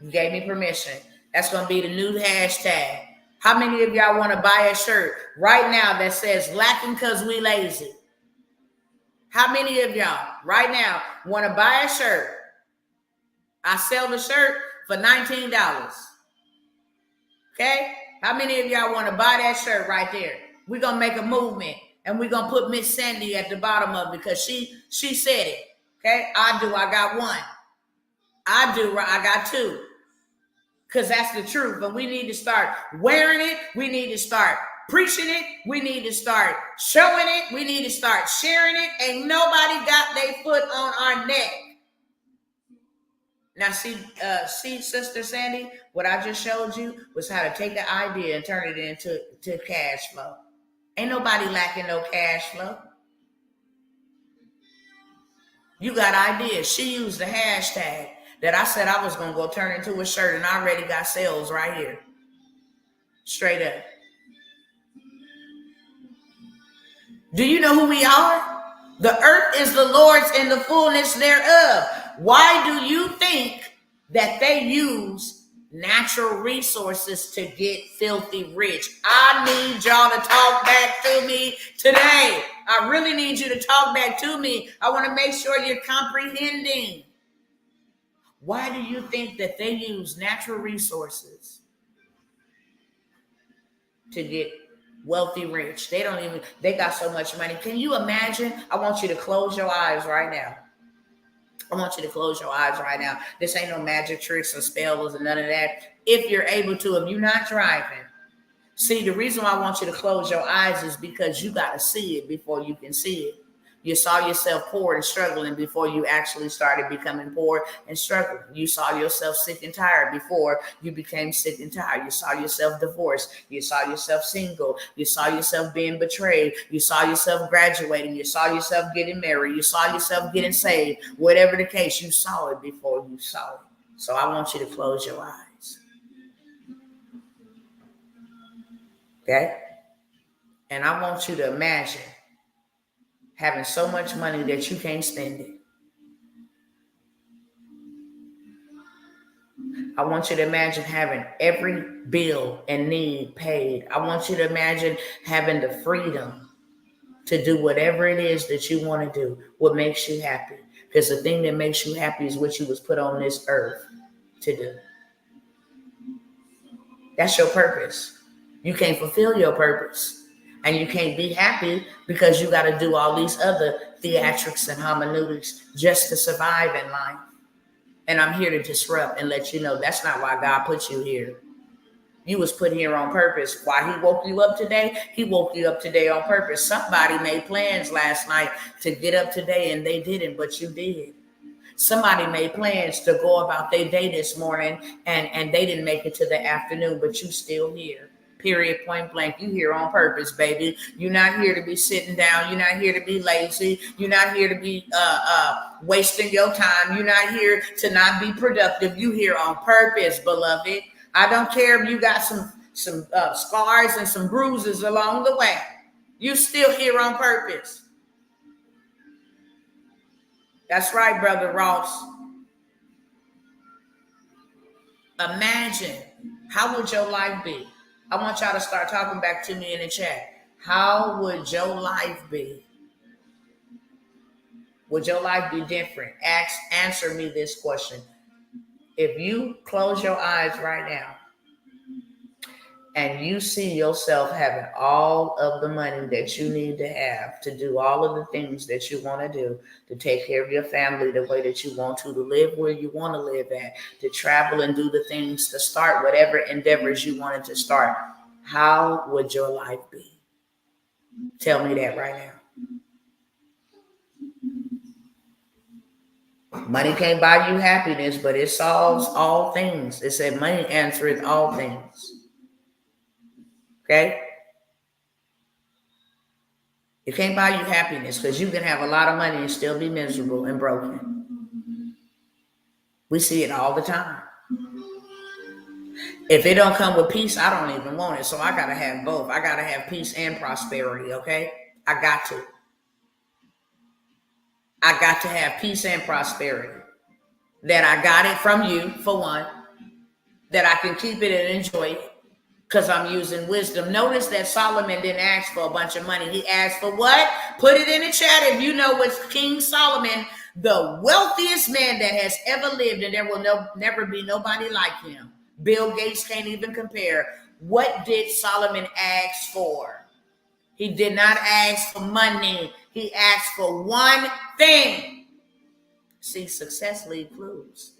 You gave me permission. That's going to be the new hashtag. How many of y'all want to buy a shirt right now that says lacking because we lazy? How many of y'all right now want to buy a shirt? I sell the shirt for $19. Okay? How many of y'all want to buy that shirt right there? We're going to make a movement, and we're going to put Miss Sandy at the bottom of it because she said it. Okay? I do. I got one. I do. I got two. Because that's the truth. But we need to start wearing it. We need to start preaching it. We need to start showing it. We need to start sharing it. Ain't nobody got their foot on our neck. Now, see, Sister Sandy, what I just showed you was how to take the idea and turn it into cash flow. Ain't nobody lacking no cash flow. You got ideas. She used the hashtag that I said I was going to go turn into a shirt, and I already got sales right here. Straight up. Do you know who we are? The earth is the Lord's and the fullness thereof. Why do you think that they use natural resources to get filthy rich? I need y'all to talk back to me today. I really need you to talk back to me. I want to make sure you're comprehending. Why do you think that they use natural resources to get wealthy rich? They got so much money. Can you imagine? I want you to close your eyes right now. I want you to close your eyes right now. This ain't no magic tricks or spells or none of that. If you're able to, if you're not driving. See, the reason why I want you to close your eyes is because you got to see it before you can see it. You saw yourself poor and struggling before you actually started becoming poor and struggling. You saw yourself sick and tired before you became sick and tired. You saw yourself divorced. You saw yourself single. You saw yourself being betrayed. You saw yourself graduating. You saw yourself getting married. You saw yourself getting saved. Whatever the case, you saw it before you saw it. So I want you to close your eyes. Okay? And I want you to imagine having so much money that you can't spend it. I want you to imagine having every bill and need paid. I want you to imagine having the freedom to do whatever it is that you want to do, what makes you happy. Because the thing that makes you happy is what you was put on this earth to do. That's your purpose. You can't fulfill your purpose. And you can't be happy because you got to do all these other theatrics and hermeneutics just to survive in life. And I'm here to disrupt and let you know that's not why God put you here. You was put here on purpose. Why he woke you up today? He woke you up today on purpose. Somebody made plans last night to get up today and they didn't, but you did. Somebody made plans to go about their day this morning and they didn't make it to the afternoon, but you still here. Period, point blank. You here on purpose, baby. You're not here to be sitting down. You're not here to be lazy. You're not here to be wasting your time. You're not here to not be productive. You here on purpose, beloved. I don't care if you got some scars and some bruises along the way. You still here on purpose. That's right, Brother Ross. Imagine, how would your life be? I want y'all to start talking back to me in the chat. How would your life be? Would your life be different? Answer me this question. If you close your eyes right now and you see yourself having all of the money that you need to have to do all of the things that you want to do, to take care of your family the way that you want to live where you want to live at, to travel and do the things, to start whatever endeavors you wanted to start, how would your life be? Tell me that right now. Money can't buy you happiness, but it solves all things. It said money answereth all things. Okay? It can't buy you happiness, because you can have a lot of money and still be miserable and broken. We see it all the time. If it don't come with peace, I don't even want it. So I got to have both. I got to have peace and prosperity, okay? I got to. I got to have peace and prosperity. That I got it from you, for one. That I can keep it and enjoy it, because I'm using wisdom. Notice that Solomon didn't ask for a bunch of money. He asked for what? Put it in the chat if you know what's King Solomon, the wealthiest man that has ever lived, and there will never be nobody like him. Bill Gates can't even compare. What did Solomon ask for? He did not ask for money. He asked for one thing. See, success leaves clues.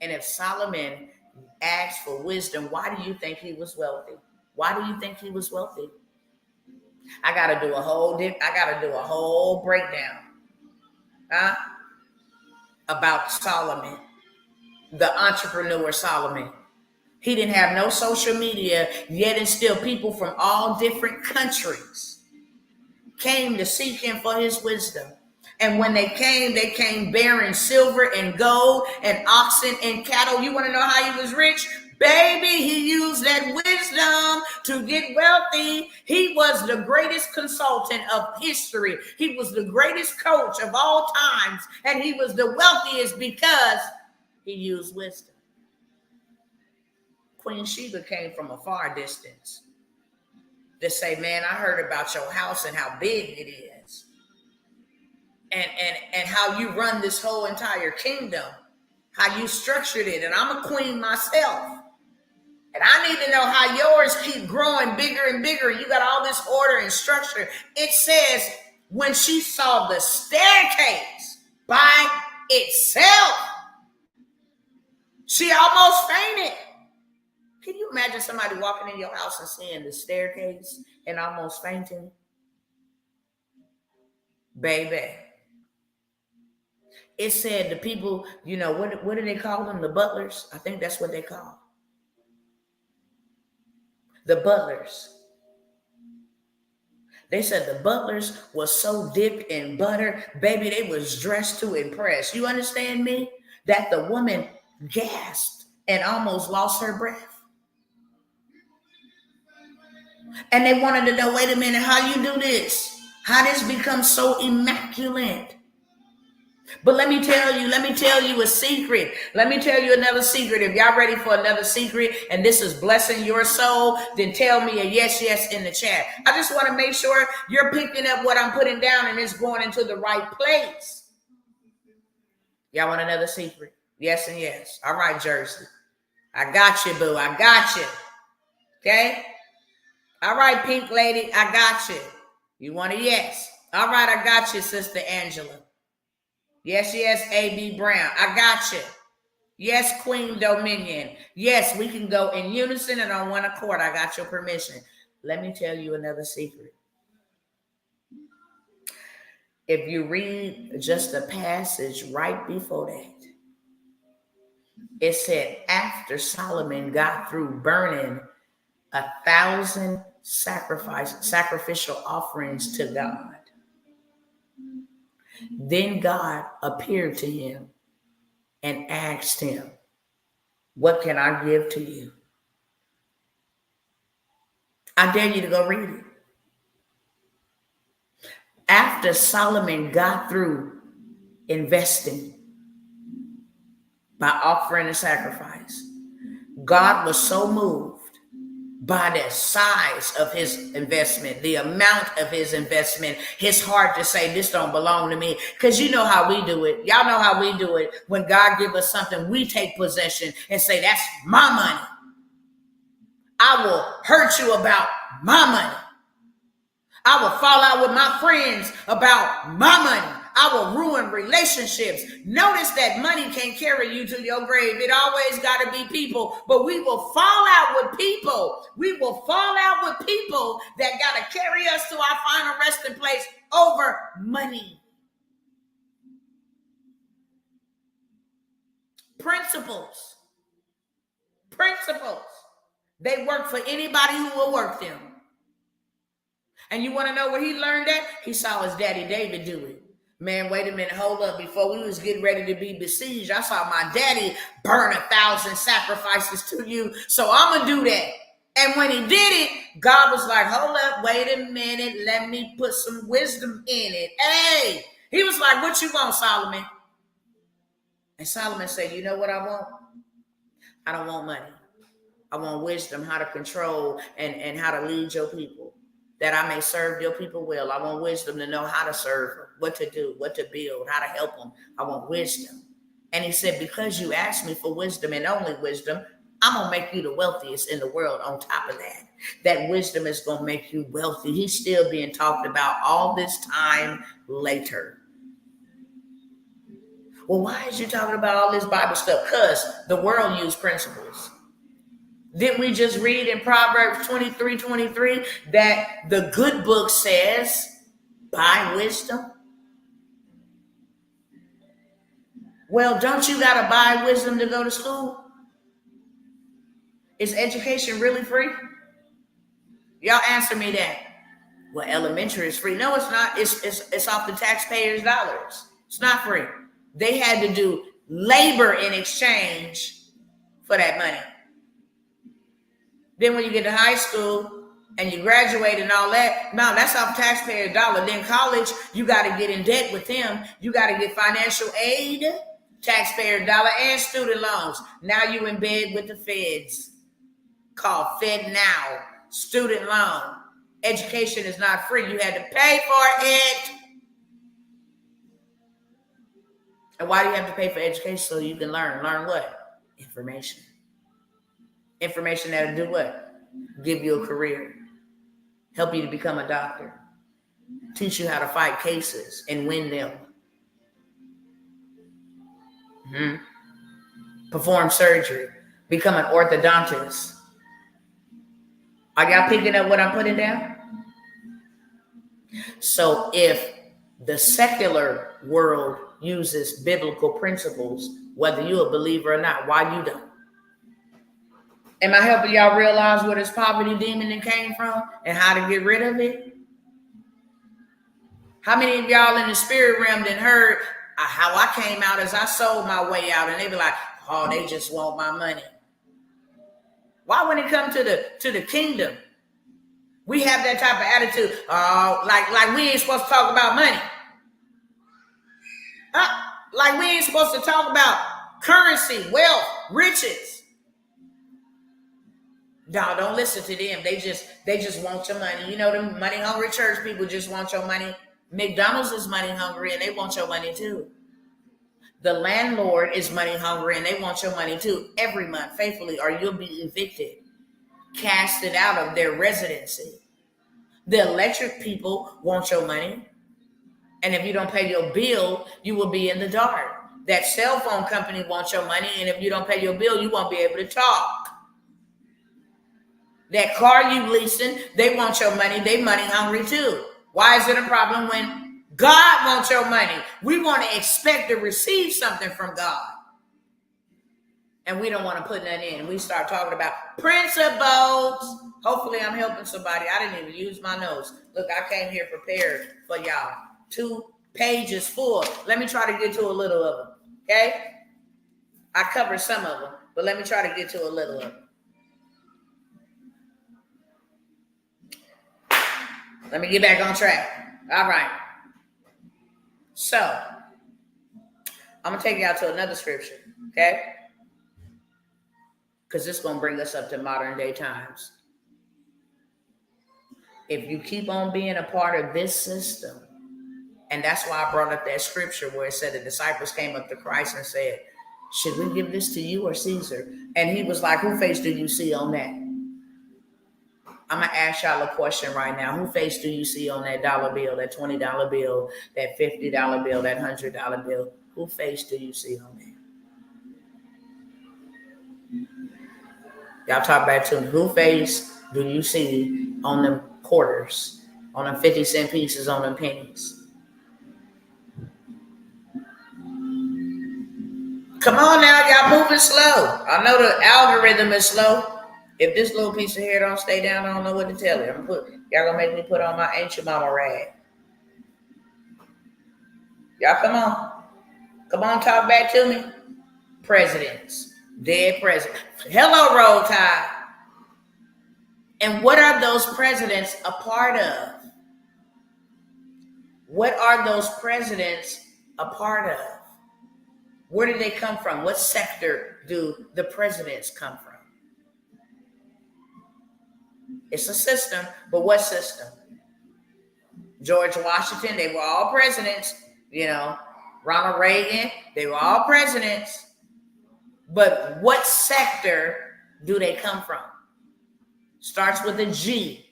And if Solomon asked for wisdom, why do you think he was wealthy? Why do you think he was wealthy? I gotta do a whole breakdown, about Solomon, the entrepreneur Solomon. He didn't have no social media, yet and still people from all different countries came to seek him for his wisdom. And when they came bearing silver and gold and oxen and cattle. You want to know how he was rich? Baby, he used that wisdom to get wealthy. He was the greatest consultant of history. He was the greatest coach of all times. And he was the wealthiest because he used wisdom. Queen Sheba came from a far distance to say, man, I heard about your house and how big it is. And how you run this whole entire kingdom, how you structured it. And I'm a queen myself. And I need to know how yours keep growing bigger and bigger. You got all this order and structure. It says when she saw the staircase by itself, she almost fainted. Can you imagine somebody walking in your house and seeing the staircase and almost fainting? Baby. It said the people, what do they call them? The butlers? I think that's what they call the butlers. They said the butlers was so dipped in butter, baby, they was dressed to impress. You understand me? That the woman gasped and almost lost her breath. And they wanted to know, wait a minute, how you do this? How this becomes so immaculate? But let me tell you a secret. Let me tell you another secret. If y'all ready for another secret and this is blessing your soul, then tell me a yes in the chat. I just want to make sure you're picking up what I'm putting down and it's going into the right place. Y'all want another secret? Yes and yes. All right, Jersey. I got you, boo. I got you. Okay? All right, pink lady. I got you. You want a yes? All right, I got you, Sister Angela. Yes, A.B. Brown. I got you. Yes, Queen Dominion. Yes, we can go in unison and on one accord. I got your permission. Let me tell you another secret. If you read just the passage right before that, it said after Solomon got through burning 1,000 sacrificial offerings to God, then God appeared to him and asked him, what can I give to you? I dare you to go read it. After Solomon got through investing by offering a sacrifice, God was so moved by the size of his investment, the amount of his investment, his heart to say, this don't belong to me. Because you know how we do it. Y'all know how we do it. When God gives us something, we take possession and say, that's my money. I will hurt you about my money. I will fall out with my friends about my money. I will ruin relationships. Notice that money can't carry you to your grave. It always got to be people, but we will fall out with people. We will fall out with people that got to carry us to our final resting place over money. Principles. They work for anybody who will work them. And you want to know where he learned that? He saw his daddy David do it. Man, wait a minute, hold up. Before we was getting ready to be besieged, I saw my daddy burn 1,000 sacrifices to you. So I'm going to do that. And when he did it, God was like, hold up, wait a minute. Let me put some wisdom in it. Hey, he was like, what you want, Solomon? And Solomon said, you know what I want? I don't want money. I want wisdom, how to control and how to lead your people, that I may serve your people well. I want wisdom to know how to serve them, what to do, what to build, how to help them. I want wisdom. And he said, because you asked me for wisdom and only wisdom, I'm going to make you the wealthiest in the world on top of that. That wisdom is going to make you wealthy. He's still being talked about all this time later. Well, why is you talking about all this Bible stuff? Because the world used principles. Didn't we just read in Proverbs 23:23 that the good book says, buy wisdom? Well, don't you got to buy wisdom to go to school? Is education really free? Y'all answer me that. Well, elementary is free. No, it's not. It's off the taxpayers' dollars. It's not free. They had to do labor in exchange for that money. Then when you get to high school and you graduate and all that, no, that's off taxpayer dollar. Then college, you got to get in debt with them. You got to get financial aid, taxpayer dollar, and student loans. Now you in bed with the feds, called Fed Now, student loan. Education is not free. You had to pay for it. And why do you have to pay for education? So you can learn. Learn what? Information. Information that'll do what? Give you a career. Help you to become a doctor. Teach you how to fight cases and win them. Perform surgery. Become an orthodontist. Are y'all picking up what I'm putting down? So if the secular world uses biblical principles, whether you're a believer or not, why you don't? Am I helping y'all realize where this poverty demon came from and how to get rid of it? How many of y'all in the spirit realm then heard how I came out as I sold my way out, and they be like, oh, they just want my money. Why when it comes to the kingdom, we have that type of attitude? Like we ain't supposed to talk about money. Like we ain't supposed to talk about currency, wealth, riches. No, don't listen to them. They just want your money. You know, the money hungry church people just want your money. McDonald's is money hungry and they want your money too. The landlord is money hungry and they want your money too every month, faithfully, or you'll be evicted, casted out of their residency. The electric people want your money. And if you don't pay your bill, you will be in the dark. That cell phone company wants your money. And if you don't pay your bill, you won't be able to talk. That car you leasing, they want your money. They money hungry too. Why is it a problem when God wants your money? We want to expect to receive something from God. And we don't want to put nothing in. We start talking about principles. Hopefully I'm helping somebody. I didn't even use my notes. Look, I came here prepared for y'all. 2 pages full. Let me try to get to a little of them. Okay? I covered some of them, but let me try to get to a little of them. Let me get back on track. All right. So, I'm going to take you out to another scripture. Okay? because it's going to bring us up to modern day times. If you keep on being a part of this system, and that's why I brought up that scripture where it said the disciples came up to Christ and said, should we give this to you or Caesar? And he was like, whose face do you see on that? I'm going to ask y'all a question right now. Whose face do you see on that dollar bill, that $20 bill, that $50 bill, that $100 bill? Whose face do you see on that? Y'all talk back to me. Whose face do you see on them quarters, on them 50-cent pieces, on them pennies? Come on now, y'all moving slow. I know the algorithm is slow. If this little piece of hair don't stay down, I don't know what to tell you. Y'all gonna make me put on my ancient mama rag. Y'all come on. Come on, talk back to me. Presidents. Dead president. Hello, Roll Tide. And what are those presidents a part of? What are those presidents a part of? Where do they come from? What sector do the presidents come from? It's a system, but what system? George Washington, they were all presidents. Ronald Reagan, they were all presidents. But what sector do they come from? Starts with a G.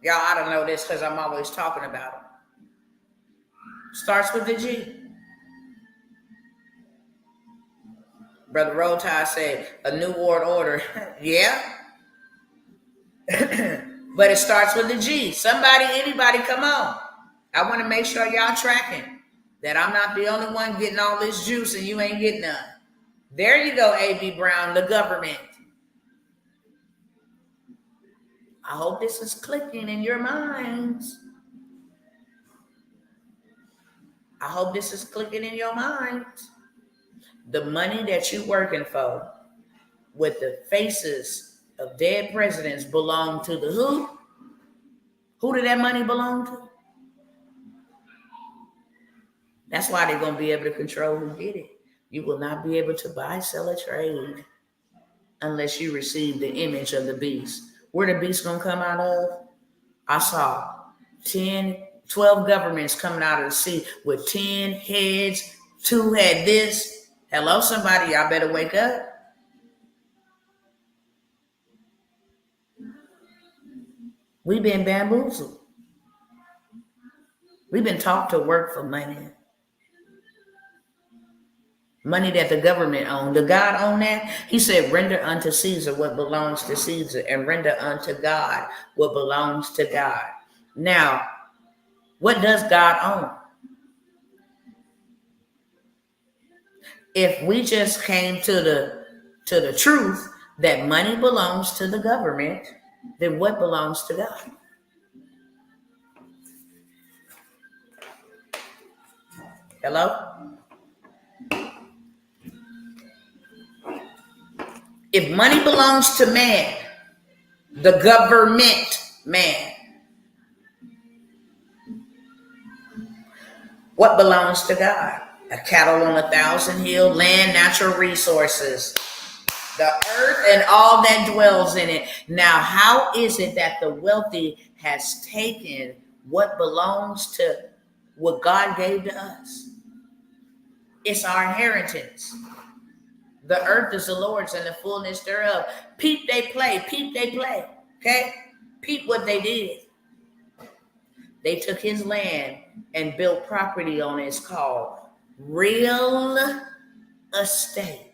Y'all, I don't know this because I'm always talking about them. Starts with a G. Brother Roll Tide said, a new world order. Yeah. But it starts with a G. Somebody, anybody, come on. I want to make sure y'all tracking that I'm not the only one getting all this juice and you ain't getting none. There you go, A.B. Brown, the government. I hope this is clicking in your minds. I hope this is clicking in your minds. The money that you're working for with the faces of dead presidents belong to the who? Who did that money belong to? That's why they're going to be able to control who did it. You will not be able to buy, sell, or trade unless you receive the image of the beast. Where the beast going to come out of? I saw 12 governments coming out of the sea with 10 heads. 2 had this. Hello, somebody, y'all better wake up. We've been bamboozled. We've been taught to work for money. Money that the government owned. Did God own that? He said, render unto Caesar what belongs to Caesar and render unto God what belongs to God. Now, what does God own? If we just came to the truth that money belongs to the government, then what belongs to God? Hello? If money belongs to man, the government man, what belongs to God? A cattle on 1,000 hill, land, natural resources, the earth and all that dwells in it. Now, how is it that the wealthy has taken what belongs to what God gave to us? It's our inheritance. The earth is the Lord's and the fullness thereof. Peep they play, okay? Peep what they did. They took his land and built property on it. It's called real estate.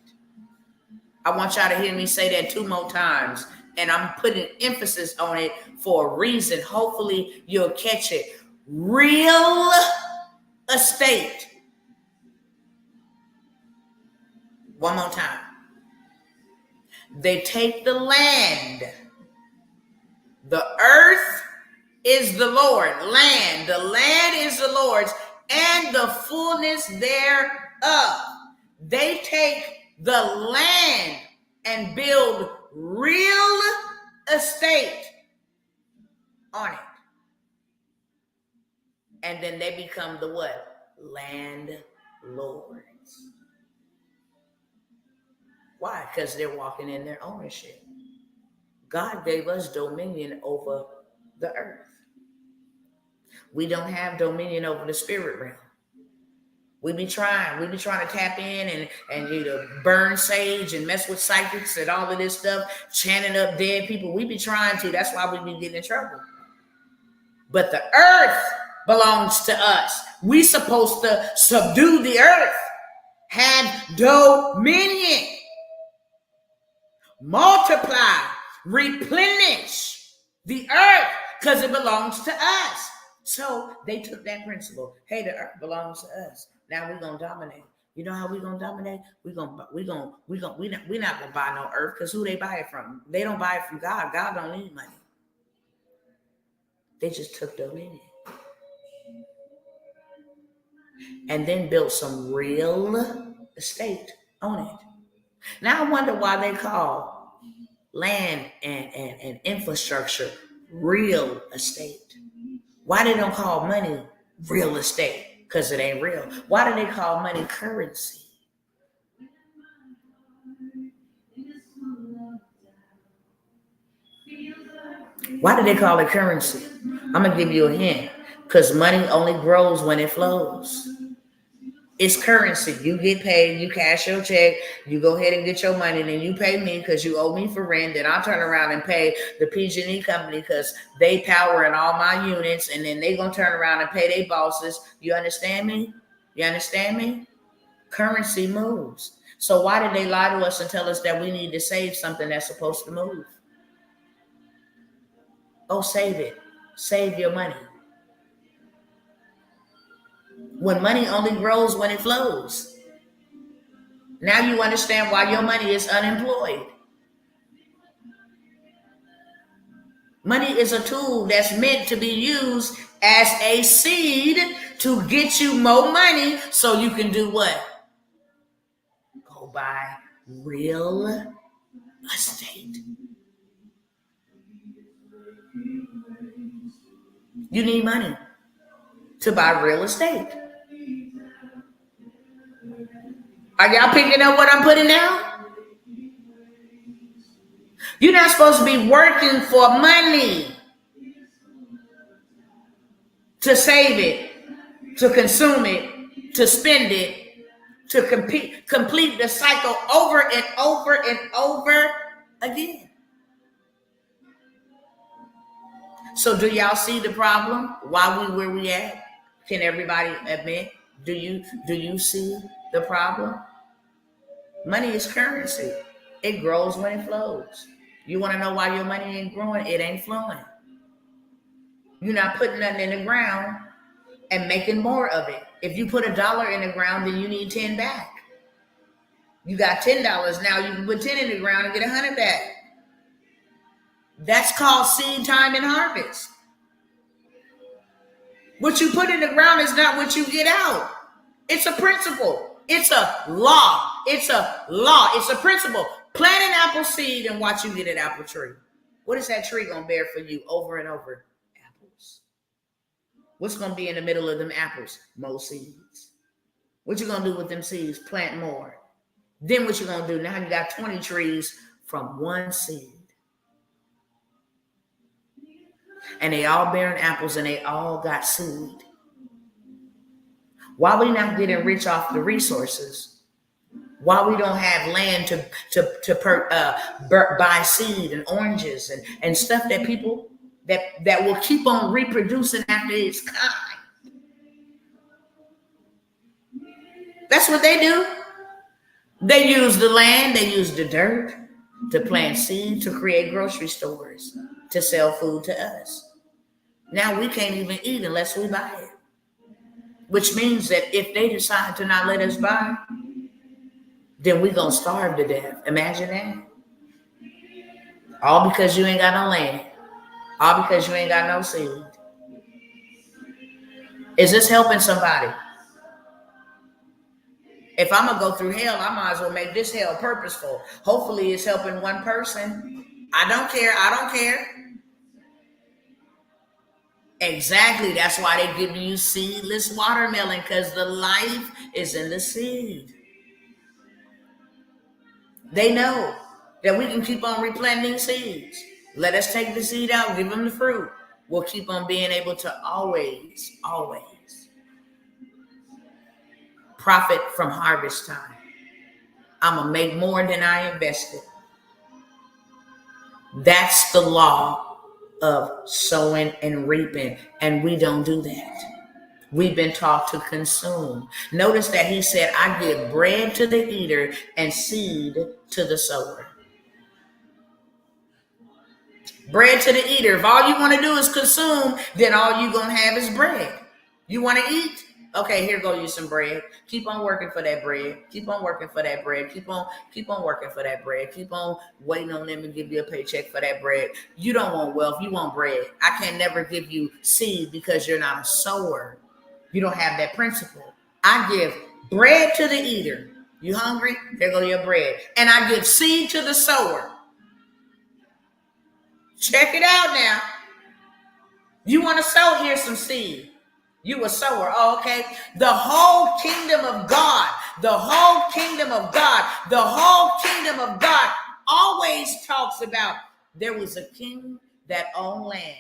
I want y'all to hear me say that 2 more times. And I'm putting emphasis on it for a reason. Hopefully you'll catch it. Real estate. One more time. They take the land. The earth is the Lord. Land. The land is the Lord's and the fullness thereof. They take the land and build real estate on it. And then they become the what? Landlords. Why? Because they're walking in their ownership. God gave us dominion over the earth. We don't have dominion over the spirit realm. We be trying to tap in and burn sage and mess with psychics and all of this stuff, chanting up dead people. We be trying to. That's why we be getting in trouble. But the earth belongs to us. We supposed to subdue the earth, have dominion, multiply, replenish the earth because it belongs to us. So they took that principle. Hey, the earth belongs to us. Now we're gonna dominate. You know how we're gonna dominate? We're not gonna buy no earth because who they buy it from? They don't buy it from God. God don't need money. They just took dominion. And then built some real estate on it. Now I wonder why they call land and infrastructure real estate. Why they don't call money real estate? Because it ain't real. Why do they call money currency? Why do they call it currency? I'm going to give you a hint. Because money only grows when it flows. It's currency. You get paid, you cash your check, you go ahead and get your money, then you pay me because you owe me for rent. Then I'll turn around and pay the PG&E company because they power in all my units, and then they gonna turn around and pay their bosses. You understand me? You understand me? Currency moves. So why did they lie to us and tell us that we need to save something that's supposed to move? Oh, save it. Save your money. When money only grows when it flows. Now you understand why your money is unemployed. Money is a tool that's meant to be used as a seed to get you more money so you can do what? Go buy real estate. You need money to buy real estate. Are y'all picking up what I'm putting down? You're not supposed to be working for money to save it, to consume it, to spend it, to complete the cycle over and over and over again. So do y'all see the problem? Why we where we at? Can everybody admit? Do you see the problem? Money is currency. It grows when it flows. You want to know why your money ain't growing? It ain't flowing. You're not putting nothing in the ground and making more of it. If you put $1 in the ground, then you need 10 back. You got $10 now. You can put 10 in the ground and get 100 back. That's called seed time and harvest. What you put in the ground is not what you get out. It's a principle. It's a law. It's a law. It's a principle. Plant an apple seed and watch you get an apple tree. What is that tree going to bear for you over and over? Apples. What's going to be in the middle of them apples? More seeds. What you going to do with them seeds? Plant more. Then what you going to do? Now you got 20 trees from one seed. And they all bearing apples and they all got seed. Why we not getting rich off the resources? Why we don't have land to buy seed and oranges and stuff that people that will keep on reproducing after its kind? That's what they do. They use the land, they use the dirt to plant seed, to create grocery stores, to sell food to us. Now we can't even eat unless we buy it. Which means that if they decide to not let us buy, then we're going to starve to death. Imagine that. All because you ain't got no land. All because you ain't got no seed. Is this helping somebody? If I'm going to go through hell, I might as well make this hell purposeful. Hopefully it's helping one person. I don't care. I don't care. Exactly. That's why they give you seedless watermelon, because the life is in the seed. They know that we can keep on replanting seeds. Let us take the seed out, give them the fruit. We'll keep on being able to always profit from harvest time. I'm going to make more than I invested. That's the law of sowing and reaping, and we don't do that. We've been taught to consume. Notice that he said, I give bread to the eater and seed to the sower. Bread to the eater. If all you want to do is consume, then all you're going to have is bread. You want to eat? Okay, here go you some bread. Keep on working for that bread. Keep on working for that bread. Keep on working for that bread. Keep on waiting on them to give you a paycheck for that bread. You don't want wealth. You want bread. I can never give you seed because you're not a sower. You don't have that principle. I give bread to the eater. You hungry? There go your bread. And I give seed to the sower. Check it out now. You want to sow? Here's some seed. You a sower. Oh, okay. The whole kingdom of God, the whole kingdom of God, the whole kingdom of God always talks about there was a king that owned land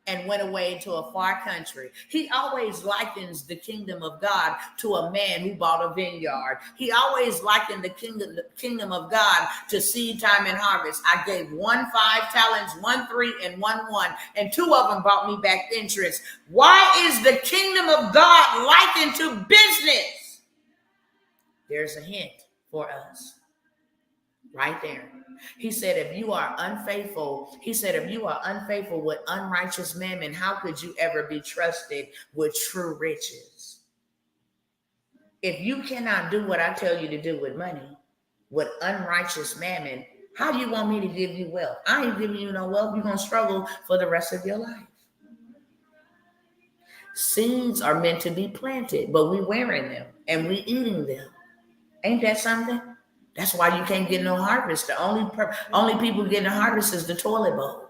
and went away to a far country. He always likens the kingdom of God to a man who bought a vineyard. He always likened the kingdom of God to seed time and harvest. I gave 1 5 talents, 1 3, and 1 1, and 2 of them brought me back interest. Why is the kingdom of God likened to business? There's a hint for us right there. He said, if you are unfaithful with unrighteous mammon, how could you ever be trusted with true riches? If you cannot do what I tell you to do with money, with unrighteous mammon, how do you want me to give you wealth? I ain't giving you no wealth. You're going to struggle for the rest of your life. Seeds are meant to be planted, but we wearing them and we eating them. Ain't that something? That's why you can't get no harvest. The only people getting a harvest is the toilet bowl.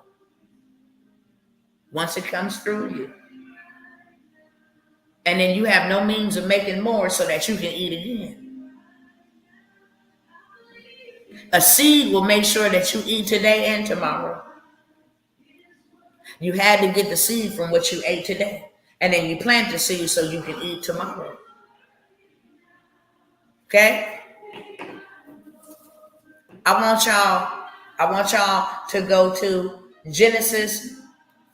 Once it comes through you. And then you have no means of making more so that you can eat again. A seed will make sure that you eat today and tomorrow. You had to get the seed from what you ate today. And then you plant the seed so you can eat tomorrow. Okay? I want y'all to go to Genesis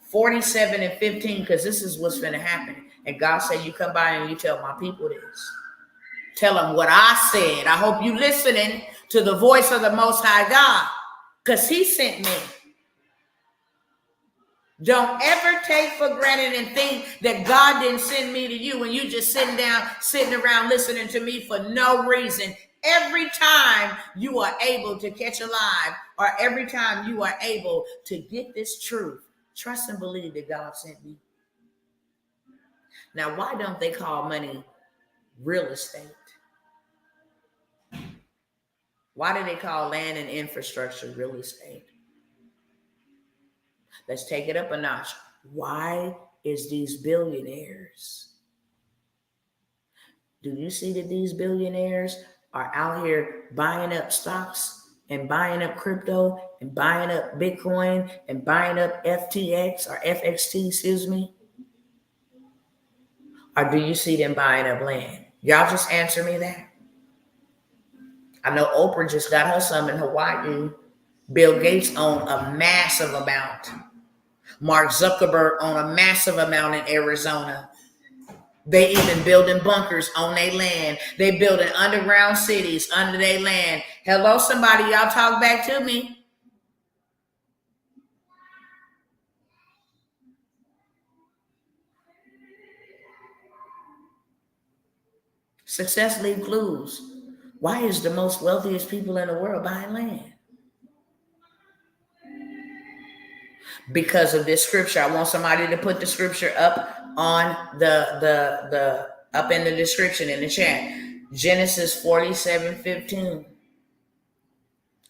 47 and 15, because this is what's going to happen. And God said, you come by and you tell my people this. Tell them what I said. I hope you listening to the voice of the Most High God, because he sent me. Don't ever take for granted and think that God didn't send me to you and you just sitting around listening to me for no reason. Every time you are able to catch a live, or every time you are able to get this truth, trust and believe that God sent me. Now, why don't they call money real estate? Why do they call land and infrastructure real estate? Let's take it up a notch. Why is these billionaires? Do you see that these billionaires are out here buying up stocks and buying up crypto and buying up Bitcoin and buying up FTX or FXT, excuse me? Or do you see them buying up land? Y'all just answer me that. I know Oprah just got her some in Hawaii. Bill Gates owned a massive amount. Mark Zuckerberg owned a massive amount in Arizona. They even building bunkers on their land. They building underground cities under their land. Hello, somebody, y'all talk back to me. Success leaves clues. Why is the most wealthiest people in the world buying land? Because of this scripture. I want somebody to put the scripture up on the up in the description in the chat. Genesis 47:15.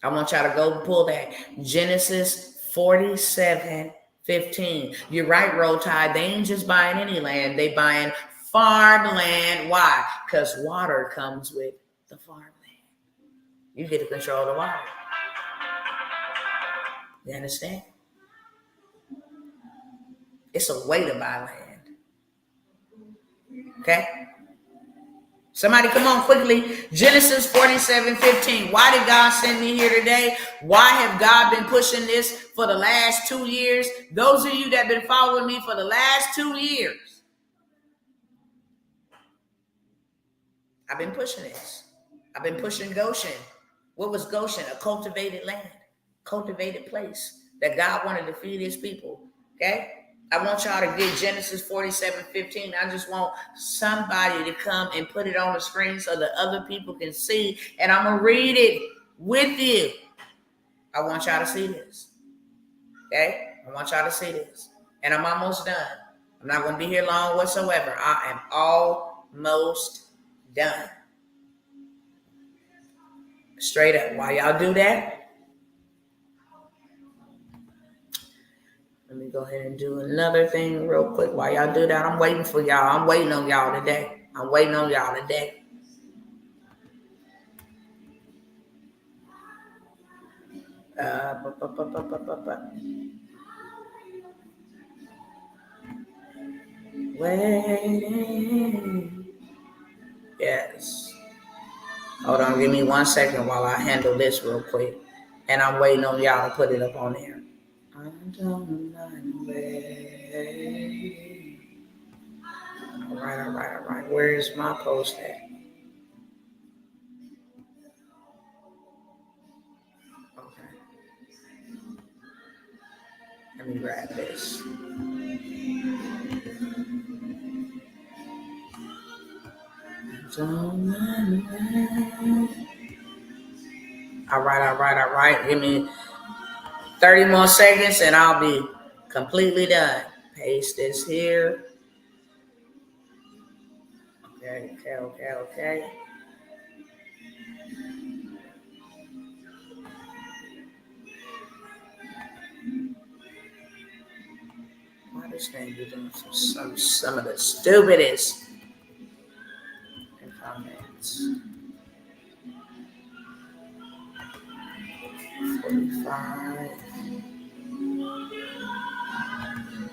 I want y'all to go pull that. Genesis 47:15. You're right, Roll Tide. They ain't just buying any land. They buying farmland. Why? Because water comes with the farmland. You get to control the water. You understand? It's a way to buy land. Okay? Somebody come on quickly. Genesis 47:15. Why did God send me here today? Why have God been pushing this for the last 2 years? Those of you that have been following me for the last 2 years, I've been pushing this. I've been pushing Goshen. What was Goshen? A cultivated land, cultivated place that God wanted to feed his people. Okay? I want y'all to get Genesis 47:15. I just want somebody to come and put it on the screen so that other people can see. And I'm going to read it with you. I want y'all to see this. Okay? I want y'all to see this. And I'm almost done. I'm not going to be here long whatsoever. I am almost done. Straight up. While y'all do that, let me go ahead and do another thing real quick. While y'all do that, I'm waiting for y'all. I'm waiting on y'all today. I'm waiting on y'all today. Waiting. Yes. Hold on, give me 1 second while I handle this real quick. And I'm waiting on y'all to put it up on there. I don't mind waiting. All right. Where's my post at? Okay. Let me grab this. All right. Give me 30 more seconds and I'll be completely done. Paste this here. Okay. Why this thing be doing some of the stupidest comments? 45.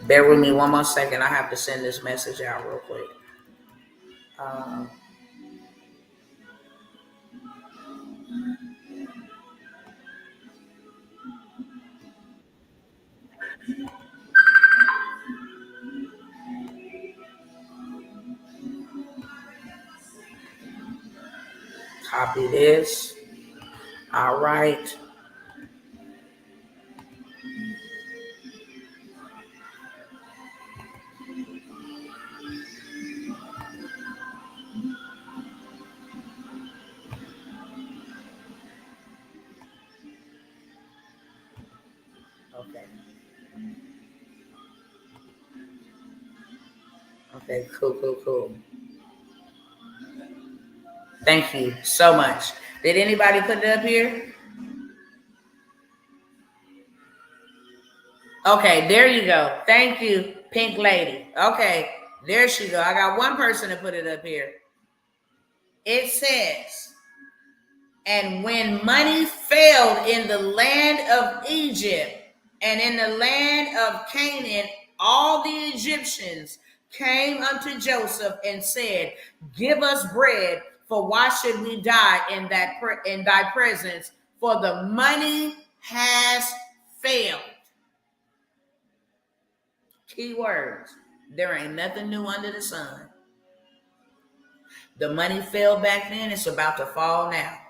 Bear with me 1 more second. I have to send this message out real quick. Copy this. All right. Okay, cool. Thank you so much. Did anybody put it up here? Okay, there you go. Thank you, Pink Lady. Okay, there she go. I got one person to put it up here. It says, and when money failed in the land of Egypt and in the land of Canaan, all the Egyptians came unto Joseph and said, give us bread, for why should we die in thy presence? For the money has failed. Key words. There ain't nothing new under the sun. The money fell back then. It's about to fall now.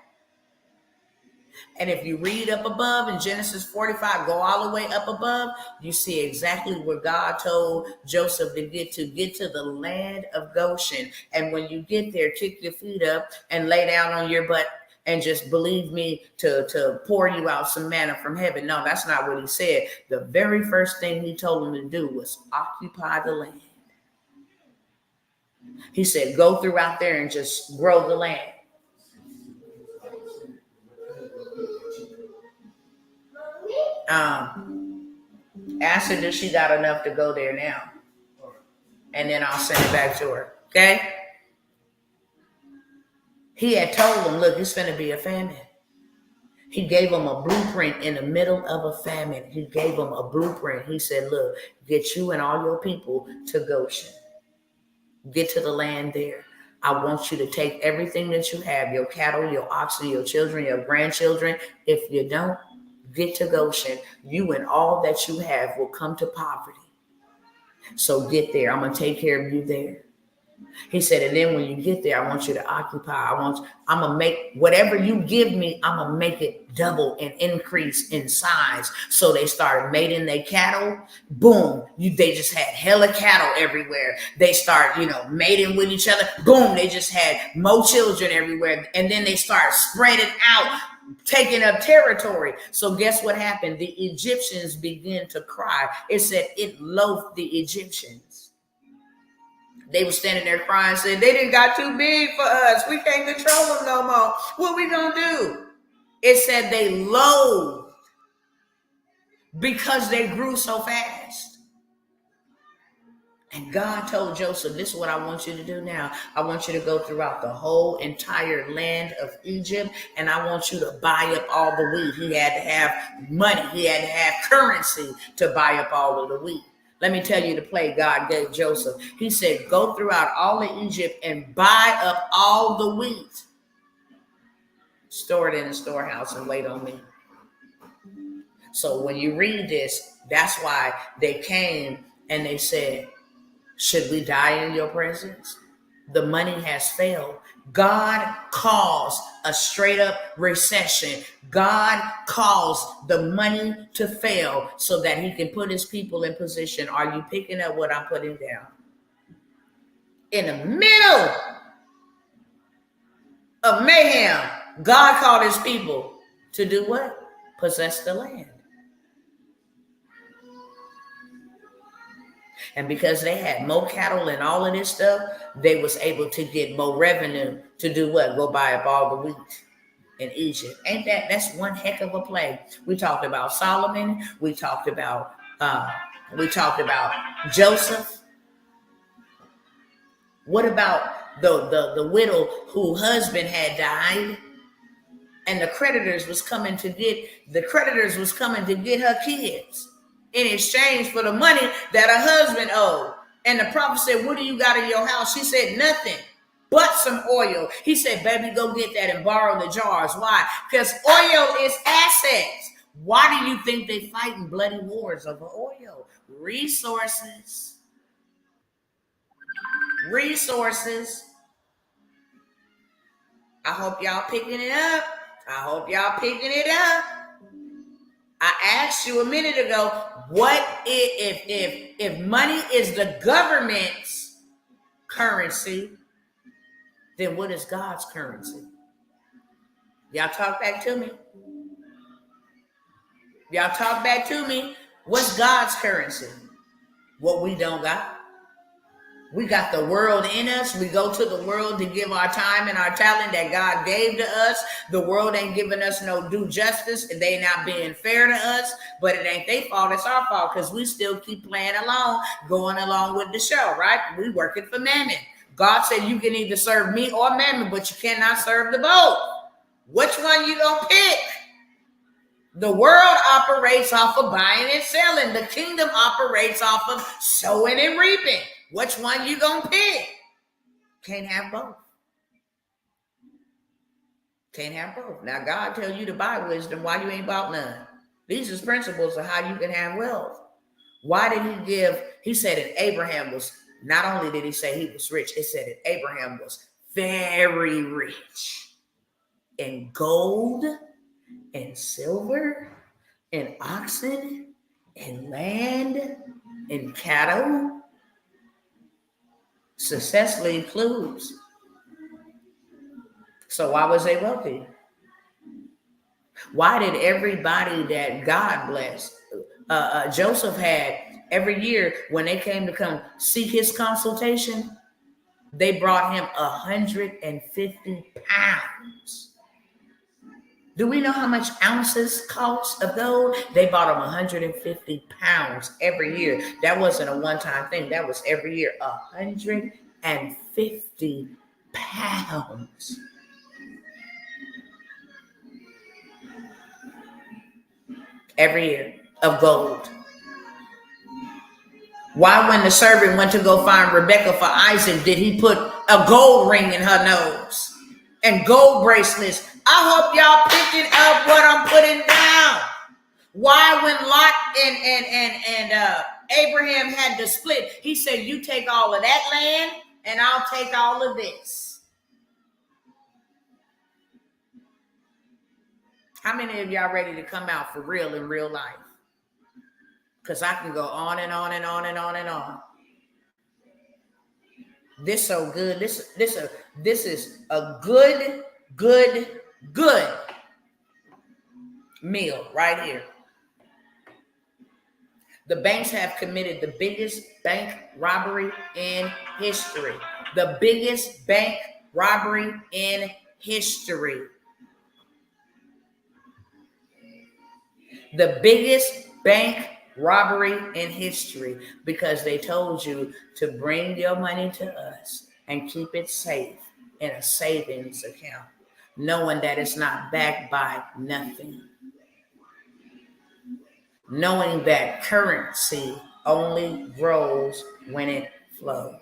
And if you read up above in Genesis 45, go all the way up above, you see exactly where God told Joseph to get to the land of Goshen. And when you get there, kick your feet up and lay down on your butt and just believe me to pour you out some manna from heaven. No, that's not what he said. The very first thing he told him to do was occupy the land. He said, go throughout there and just grow the land. Ask her if she got enough to go there now. And then I'll send it back to her. Okay? He had told him, look, it's going to be a famine. He gave them a blueprint in the middle of a famine. He gave them a blueprint. He said, look, get you and all your people to Goshen. Get to the land there. I want you to take everything that you have, your cattle, your oxen, your children, your grandchildren. If you don't, get to Goshen. You and all that you have will come to poverty. So get there. I'm going to take care of you there. He said, and then when you get there, I want you to occupy. I'm going to make whatever you give me, I'm going to make it double and increase in size. So they started mating their cattle. Boom. They just had hella cattle everywhere. They start, mating with each other. Boom. They just had more children everywhere. And then they start spreading out, taking up territory. So guess what happened? The Egyptians began to cry. It said it loathed the Egyptians. They were standing there crying, saying, they done got too big for us. We can't control them no more. What we gonna do? It said they loathed because they grew so fast. And God told Joseph, this is what I want you to do now. I want you to go throughout the whole entire land of Egypt, and I want you to buy up all the wheat. He had to have money. He had to have currency to buy up all of the wheat. Let me tell you the play God gave Joseph. He said, go throughout all of Egypt and buy up all the wheat. Store it in a storehouse and wait on me. So when you read this, that's why they came and they said, should we die in your presence? The money has failed. God caused a straight up recession. God caused the money to fail so that he can put his people in position. Are you picking up what I'm putting down? In the middle of mayhem, God called his people to do what? Possess the land. And because they had more cattle and all of this stuff, they was able to get more revenue to do what? Go buy up all the wheat in Egypt. That's one heck of a play. We talked about Solomon. We talked about Joseph. What about the widow whose husband had died? And the creditors was coming to get her kids in exchange for the money that her husband owed. And the prophet said, what do you got in your house? She said, nothing but some oil. He said, baby, go get that and borrow the jars. Why? Because oil is assets. Why do you think they fighting bloody wars over oil? Resources. I hope y'all picking it up. I asked you a minute ago, what if money is the government's currency, then what is God's currency? Y'all talk back to me. What's God's currency? What we don't got. We got the world in us. We go to the world to give our time and our talent that God gave to us. The world ain't giving us no due justice. They not being fair to us, but it ain't their fault. It's our fault because we still keep playing along, going along with the show, right? We working for mammon. God said you can either serve me or mammon, but you cannot serve the both. Which one you gonna pick? The world operates off of buying and selling. The kingdom operates off of sowing and reaping. Which one you gonna pick? Can't have both. Now God tell you to buy wisdom. Why you ain't bought none? These is principles of how you can have wealth. Why did he give? He said that Abraham was, not only did he say he was rich, it said that Abraham was very rich in gold and silver and oxen and land and cattle. Successfully includes. So why was they wealthy? Why did everybody that God blessed, Joseph had every year when they came to seek his consultation, they brought him 150 pounds. Do we know how much ounces cost of gold? They bought them 150 pounds every year. That wasn't a one-time thing. That was every year, 150 pounds. every year of gold. Why, when the servant went to go find Rebecca for Isaac, did he put a gold ring in her nose and gold bracelets? I hope y'all picking up what I'm putting down. Why, when Lot and Abraham had to split, he said, you take all of that land and I'll take all of this. How many of y'all ready to come out for real in real life? Because I can go on and on and on and on and on. This so good. This is a good meal right here. The banks have committed the biggest bank robbery in history. The biggest bank robbery in history. The biggest bank robbery in history, because they told you to bring your money to us and keep it safe in a savings account, knowing that it's not backed by nothing. Knowing that currency only grows when it flows.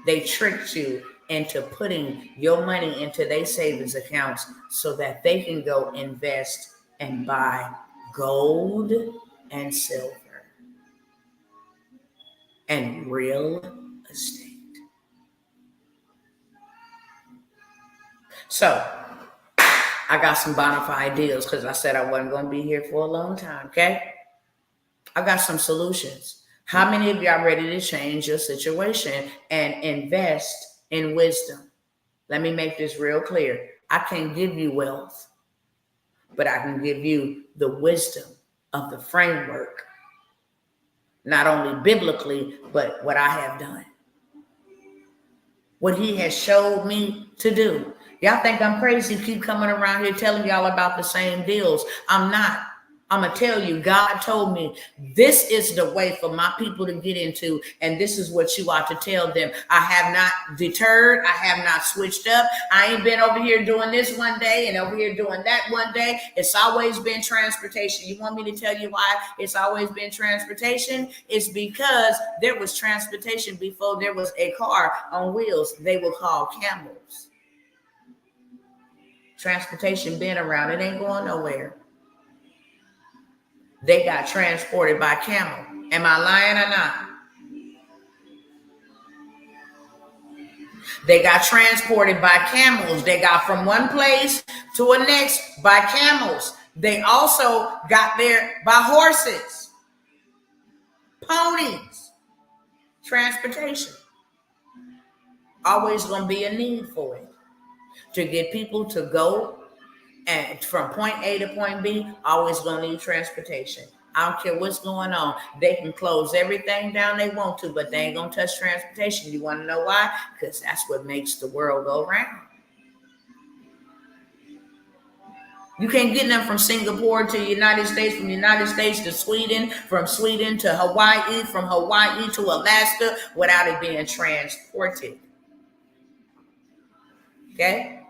They tricked you into putting your money into their savings accounts so that they can go invest and buy gold and silver and real estate. So I got some bona fide deals because I said I wasn't going to be here for a long time, okay? I got some solutions. How many of y'all ready to change your situation and invest in wisdom? Let me make this real clear. I can't give you wealth, but I can give you the wisdom of the framework, not only biblically, but what I have done. What he has showed me to do. Y'all think I'm crazy, keep coming around here telling y'all about the same deals. I'm not. I'm going to tell you, God told me this is the way for my people to get into, and this is what you ought to tell them. I have not deterred. I have not switched up. I ain't been over here doing this one day and over here doing that one day. It's always been transportation. You want me to tell you why it's always been transportation? It's because there was transportation before there was a car on wheels. They were called camels. Transportation been around. It ain't going nowhere. They got transported by camel. Am I lying or not? They got transported by camels. They got from one place to a next by camels. They also got there by horses, ponies, transportation. Always going to be a need for it. To get people to go and from point A to point B, always going to need transportation. I don't care what's going on. They can close everything down they want to, but they ain't going to touch transportation. You want to know why? Because that's what makes the world go round. You can't get them from Singapore to the United States, from the United States to Sweden, from Sweden to Hawaii, from Hawaii to Alaska without it being transported. Okay?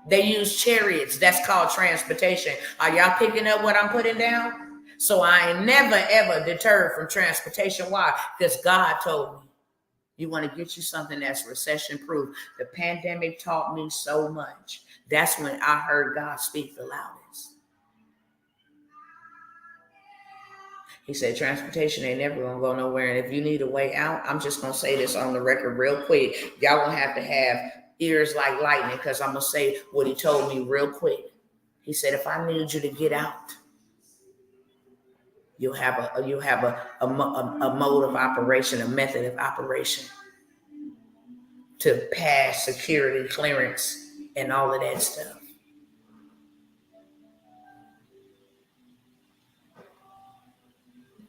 They use chariots. That's called transportation. Are y'all picking up what I'm putting down? So I ain't never, ever deterred from transportation. Why? Because God told me, you want to get you something that's recession proof. The pandemic taught me so much. That's when I heard God speak the loudest. He said, transportation ain't never going to go nowhere. And if you need a way out, I'm just going to say this on the record real quick. Y'all going to have ears like lightning, because I'm going to say what he told me real quick. He said, if I need you to get out, you'll have a mode of operation, a method of operation to pass security clearance and all of that stuff.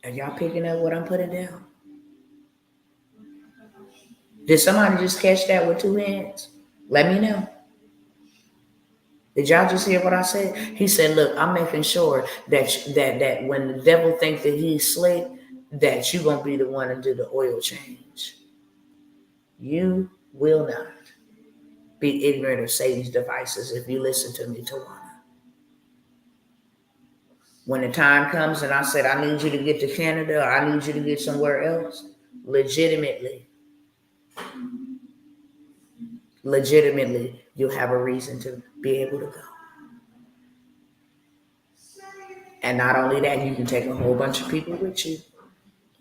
Are y'all picking up what I'm putting down? Did somebody just catch that with two hands? Let me know. Did y'all just hear what I said? He said, look, I'm making sure that when the devil thinks that he's slick, that you're going to be the one to do the oil change. You will not be ignorant of Satan's devices if you listen to me, Tawana. When the time comes and I said, I need you to get to Canada or I need you to get somewhere else, legitimately, you'll have a reason to be able to go. And not only that, you can take a whole bunch of people with you.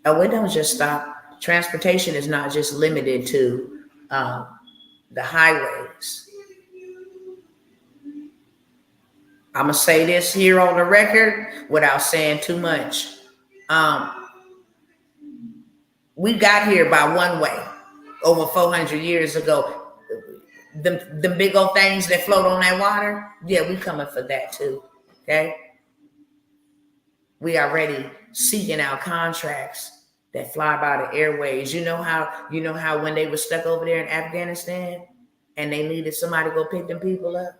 Oh, it don't just stop. Transportation is not just limited to the highways. I'm going to say this here on the record without saying too much. We got here by one way over 400 years ago. The big old things that float on that water, yeah, we coming for that too, okay? We already seeking out contracts that fly by the airways. You know how when they were stuck over there in Afghanistan and they needed somebody to go pick them people up?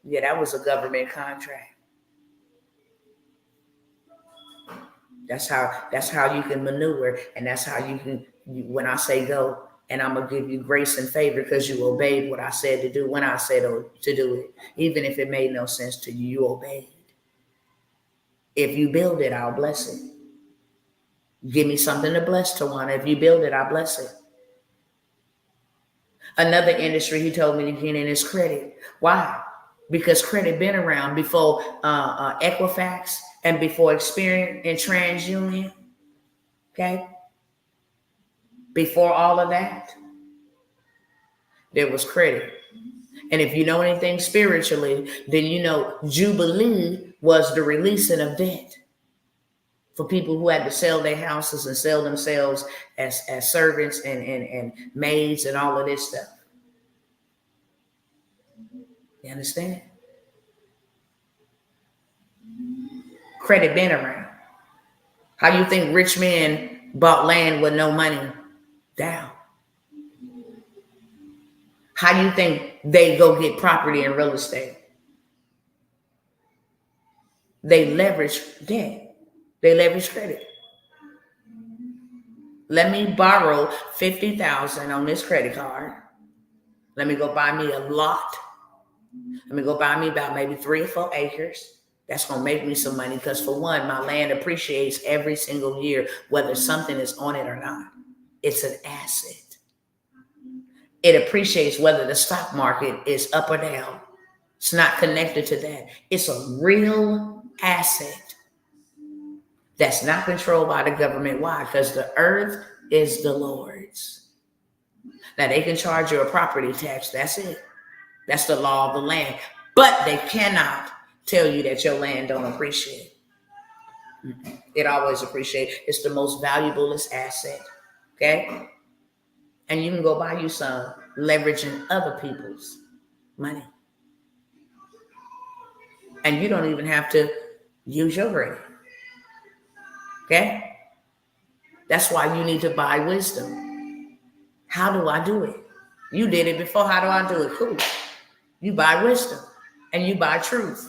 Yeah, that was a government contract. That's how you can maneuver, and that's how you can. When I say go, and I'm gonna give you grace and favor because you obeyed what I said to do when I said to do it, even if it made no sense to you, you obeyed. If you build it, I'll bless it. Give me something to bless, Tawana. If you build it, I'll bless it. Another industry he told me to get in is credit. Why? Because credit been around before Equifax and before Experian and TransUnion. Okay? Before all of that, there was credit. And if you know anything spiritually, then you know Jubilee was the releasing of debt for people who had to sell their houses and sell themselves as servants and maids and all of this stuff. You understand? Credit been around. How you think rich men bought land with no money down? How you think they go get property and real estate? They leverage debt. They leverage credit. Let me borrow $50,000 on this credit card. Let me go buy me a lot. Let me go buy me about maybe 3 or 4 acres. That's going to make me some money because, for one, my land appreciates every single year, whether something is on it or not. It's an asset. It appreciates whether the stock market is up or down. It's not connected to that. It's a real asset that's not controlled by the government. Why? Because the earth is the Lord's. Now, they can charge you a property tax. That's it. That's the law of the land. But they cannot tell you that your land don't appreciate. It always appreciates. It's the most valuablest asset. Okay? And you can go buy you some leveraging other people's money. And you don't even have to use your credit. Okay? That's why you need to buy wisdom. How do I do it? You did it before. How do I do it? Cool. You buy wisdom and you buy truth.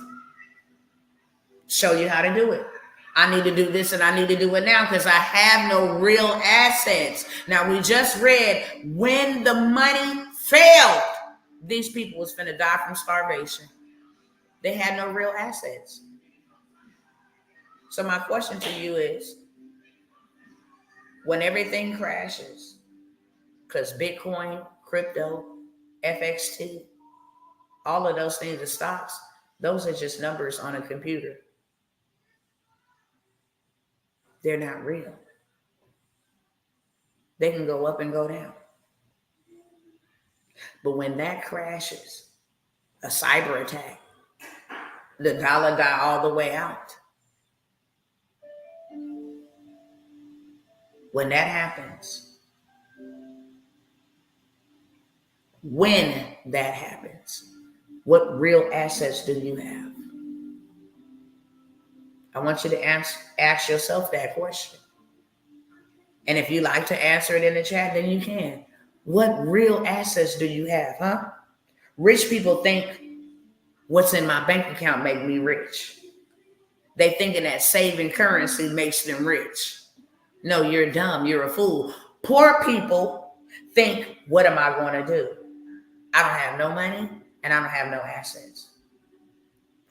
Show you how to do it. I need to do this and I need to do it now because I have no real assets. Now, we just read when the money failed, these people was finna die from starvation. They had no real assets. So my question to you is, when everything crashes, because Bitcoin, crypto, FXT, all of those things are stocks, those are just numbers on a computer. They're not real. They can go up and go down. But when that crashes, a cyber attack, the dollar die all the way out. When that happens, what real assets do you have? I want you to ask yourself that question. And if you like to answer it in the chat, then you can. What real assets do you have, huh? Rich people think what's in my bank account make me rich. They thinking that saving currency makes them rich. No, you're dumb. You're a fool. Poor people think, what am I going to do? I don't have no money and I don't have no assets.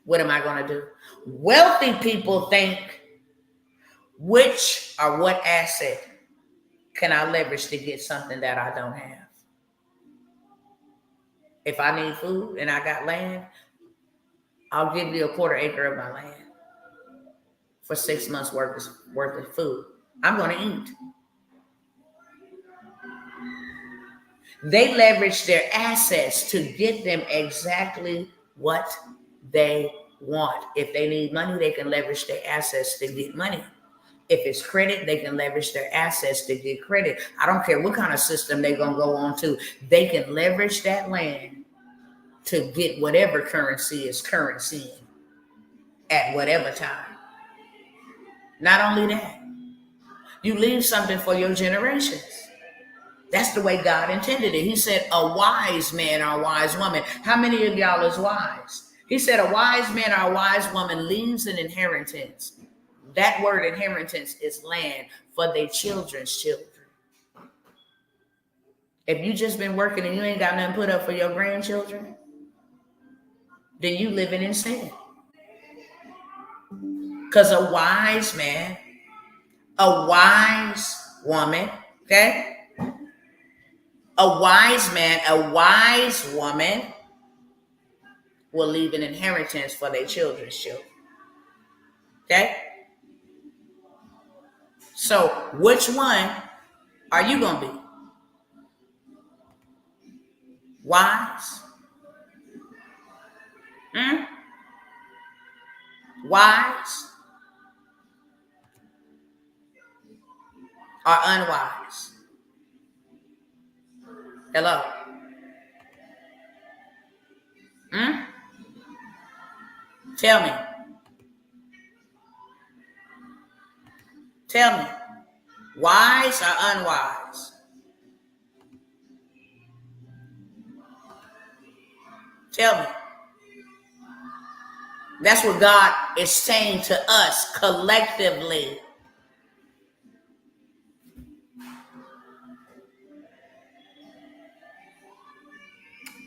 What am I going to do? Wealthy people think, which or what asset can I leverage to get something that I don't have? If I need food and I got land, I'll give you a 1/4 acre of my land for 6 months worth of food. I'm going to eat. They leverage their assets to get them exactly what they want. If they need money, they can leverage their assets to get money. If it's credit, they can leverage their assets to get credit. I don't care what kind of system they're going to go on to. They can leverage that land to get whatever currency is currency at whatever time. Not only that, you leave something for your generations. That's the way God intended it. He said a wise man or a wise woman. How many of y'all is wise? He said a wise man or a wise woman leaves an inheritance. That word inheritance is land for their children's children. If you just been working and you ain't got nothing put up for your grandchildren, then you living in sin. Because a wise man, a wise woman, okay? A wise man, a wise woman will leave an inheritance for their children's children. Okay? So, which one are you going to be? Wise? Wise? Or unwise? Hello? Tell me. Tell me. Wise or unwise? Tell me. That's what God is saying to us collectively.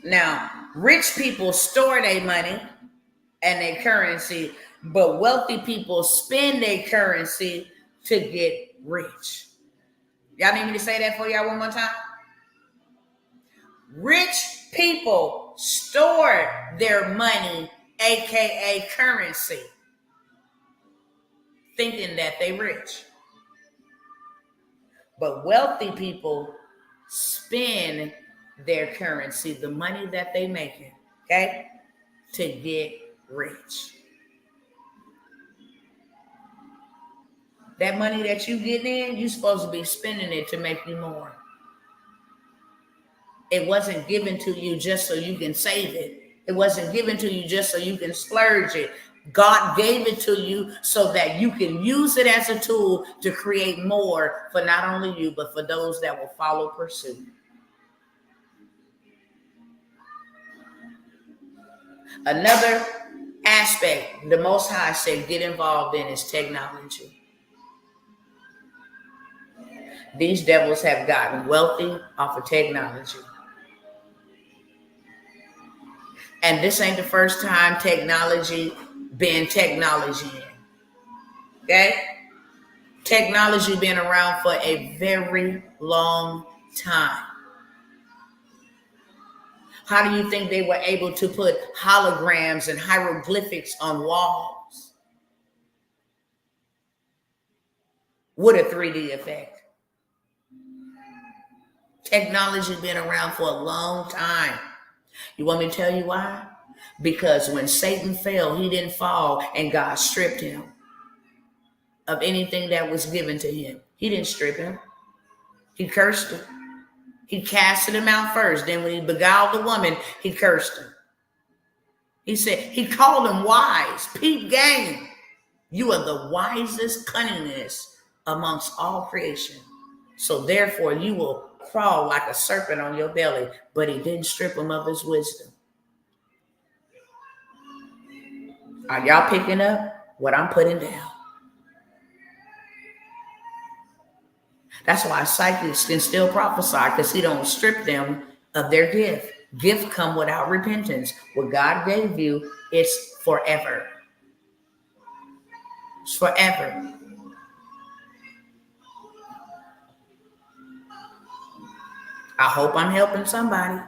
Now, rich people store their money and their currency, but wealthy people spend their currency to get rich. Y'all need me to say that for y'all one more time? Rich people store their money, aka currency, thinking that they rich. But wealthy people spend their currency, the money that they making, okay, to get rich. That money that you get in, you're supposed to be spending it to make you more. It wasn't given to you just so you can save it. It wasn't given to you just so you can splurge it. God gave it to you so that you can use it as a tool to create more for not only you, but for those that will follow pursuit. Another aspect the Most High said get involved in is technology. These devils have gotten wealthy off of technology. And this ain't the first time technology been technology. Okay? Technology been around for a very long time. How do you think they were able to put holograms and hieroglyphics on walls with a 3D effect? Technology been around for a long time. You want me to tell you why? Because when Satan fell, he didn't fall and God stripped him of anything that was given to him. He didn't strip him. He cursed him. He casted him out first. Then when he beguiled the woman, he cursed him. He said, he called him wise. Peep game. You are the wisest cunningness amongst all creation. So therefore you will crawl like a serpent on your belly. But he didn't strip him of his wisdom. Are y'all picking up what I'm putting down? That's why psychics can still prophesy, because he don't strip them of their gift. Gift come without repentance. What God gave you, It's forever. It's forever. I hope I'm helping somebody.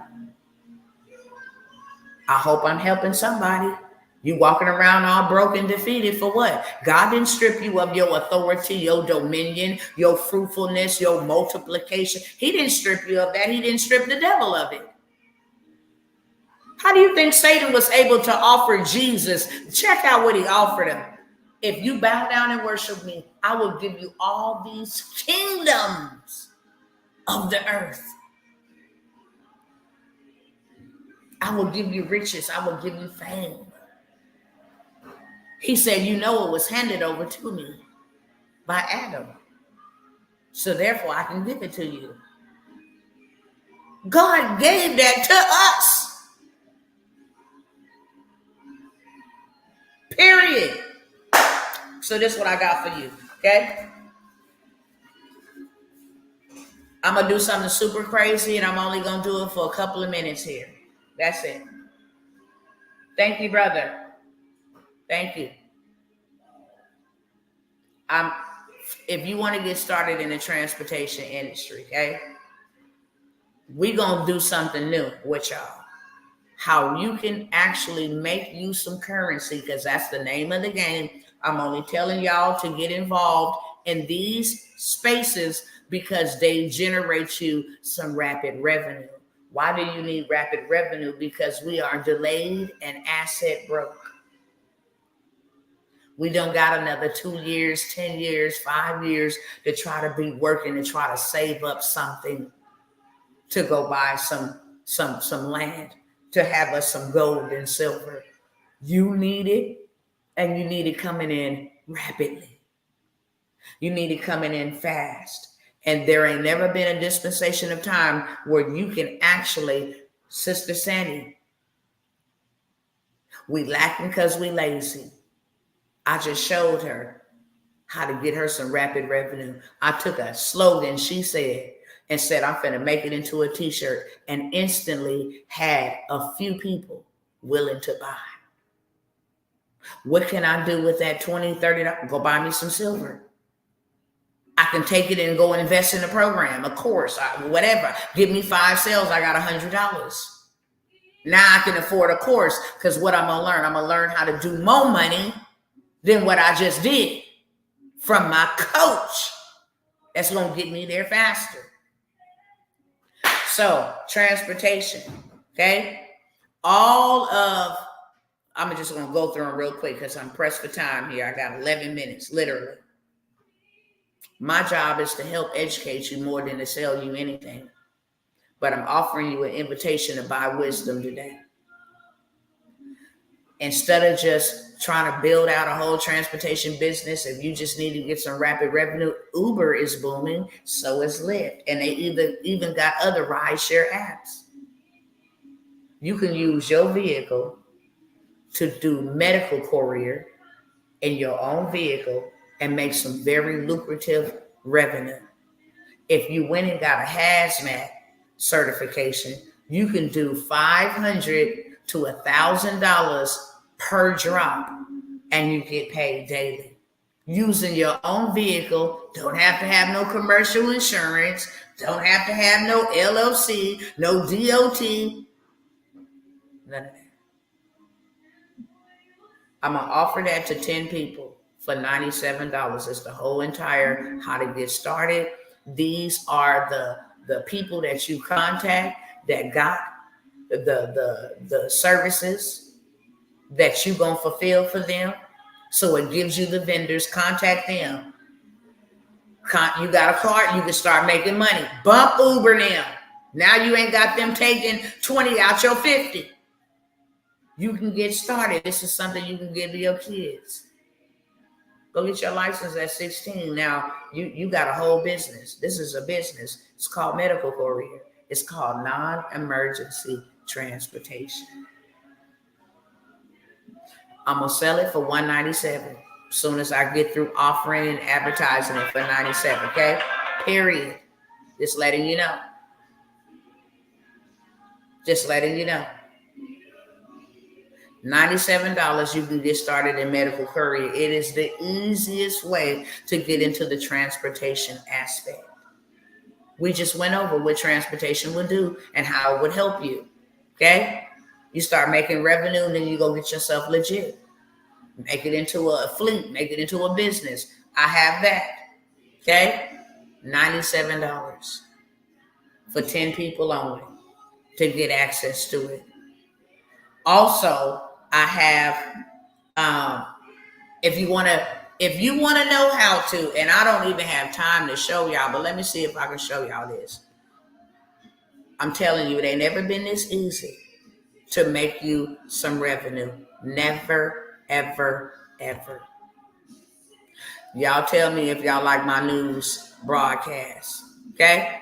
I hope I'm helping somebody. You walking around all broken, defeated for what? God didn't strip you of your authority, your dominion, your fruitfulness, your multiplication. He didn't strip you of that. He didn't strip the devil of it. How do you think Satan was able to offer Jesus? Check out what he offered him. If you bow down and worship me, I will give you all these kingdoms of the earth. I will give you riches. I will give you fame. He said, you know, it was handed over to me by Adam. So therefore, I can give it to you. God gave that to us. Period. So this is what I got for you, okay? I'm going to do something super crazy, and I'm only going to do it for a couple of minutes here. That's it. Thank you, brother. Thank you. If you want to get started in the transportation industry, okay, we're going to do something new with y'all. How you can actually make you some currency, because that's the name of the game. I'm only telling y'all to get involved in these spaces because they generate you some rapid revenue. Why do you need rapid revenue? Because we are delayed and asset broke. We don't got another 2 years, 10 years, 5 years to try to be working and try to save up something to go buy some land, to have us some gold and silver. You need it, and you need it coming in rapidly. You need it coming in fast. And there ain't never been a dispensation of time where you can actually, Sister Sandy, we lacking because we lazy. I just showed her how to get her some rapid revenue. I took a slogan she said and said, I'm finna make it into a t-shirt, and instantly had a few people willing to buy. What can I do with that $20, $30? Go buy me some silver. I can take it and go invest in a program, a course, whatever. Give me 5 sales, I got $100. Now I can afford a course, because what I'm gonna learn? I'm gonna learn how to do more money than what I just did from my coach. That's gonna get me there faster. So transportation, okay? I'm just gonna go through them real quick because I'm pressed for time here. I got 11 minutes, literally. My job is to help educate you more than to sell you anything. But I'm offering you an invitation to buy wisdom today. Instead of just trying to build out a whole transportation business, if you just need to get some rapid revenue, Uber is booming, so is Lyft. And they even got other rideshare apps. You can use your vehicle to do medical courier in your own vehicle and make some very lucrative revenue. If you went and got a hazmat certification, you can do $500 to $1,000 per drop, and you get paid daily. Using your own vehicle, don't have to have no commercial insurance, don't have to have no LLC, no DOT, none of that. I'm going to offer that to 10 people for $97. It's the whole entire how to get started. These are the people that you contact that got the services that you're going to fulfill for them. So it gives you the vendors, contact them. You got a card, you can start making money. Bump Uber them. Now you ain't got them taking 20 out your 50. You can get started. This is something you can give to your kids. Go get your license at 16. Now you got a whole business. This is a business. It's called medical courier. It's called non-emergency transportation. I'm gonna sell it for $197 as soon as I get through offering and advertising it for $97. Okay, period. Just letting you know. Just letting you know. $97, you can get started in medical courier. It is the easiest way to get into the transportation aspect. We just went over what transportation would do and how it would help you. Okay? You start making revenue, and then you go get yourself legit. Make it into a fleet, make it into a business. I have that. Okay? $97 for 10 people only to get access to it. Also, I have if you want to know how to, and I don't even have time to show y'all, but let me see if I can show y'all this. I'm telling you, it ain't never been this easy to make you some revenue. Never, ever, ever. Y'all tell me if y'all like my news broadcast. Okay?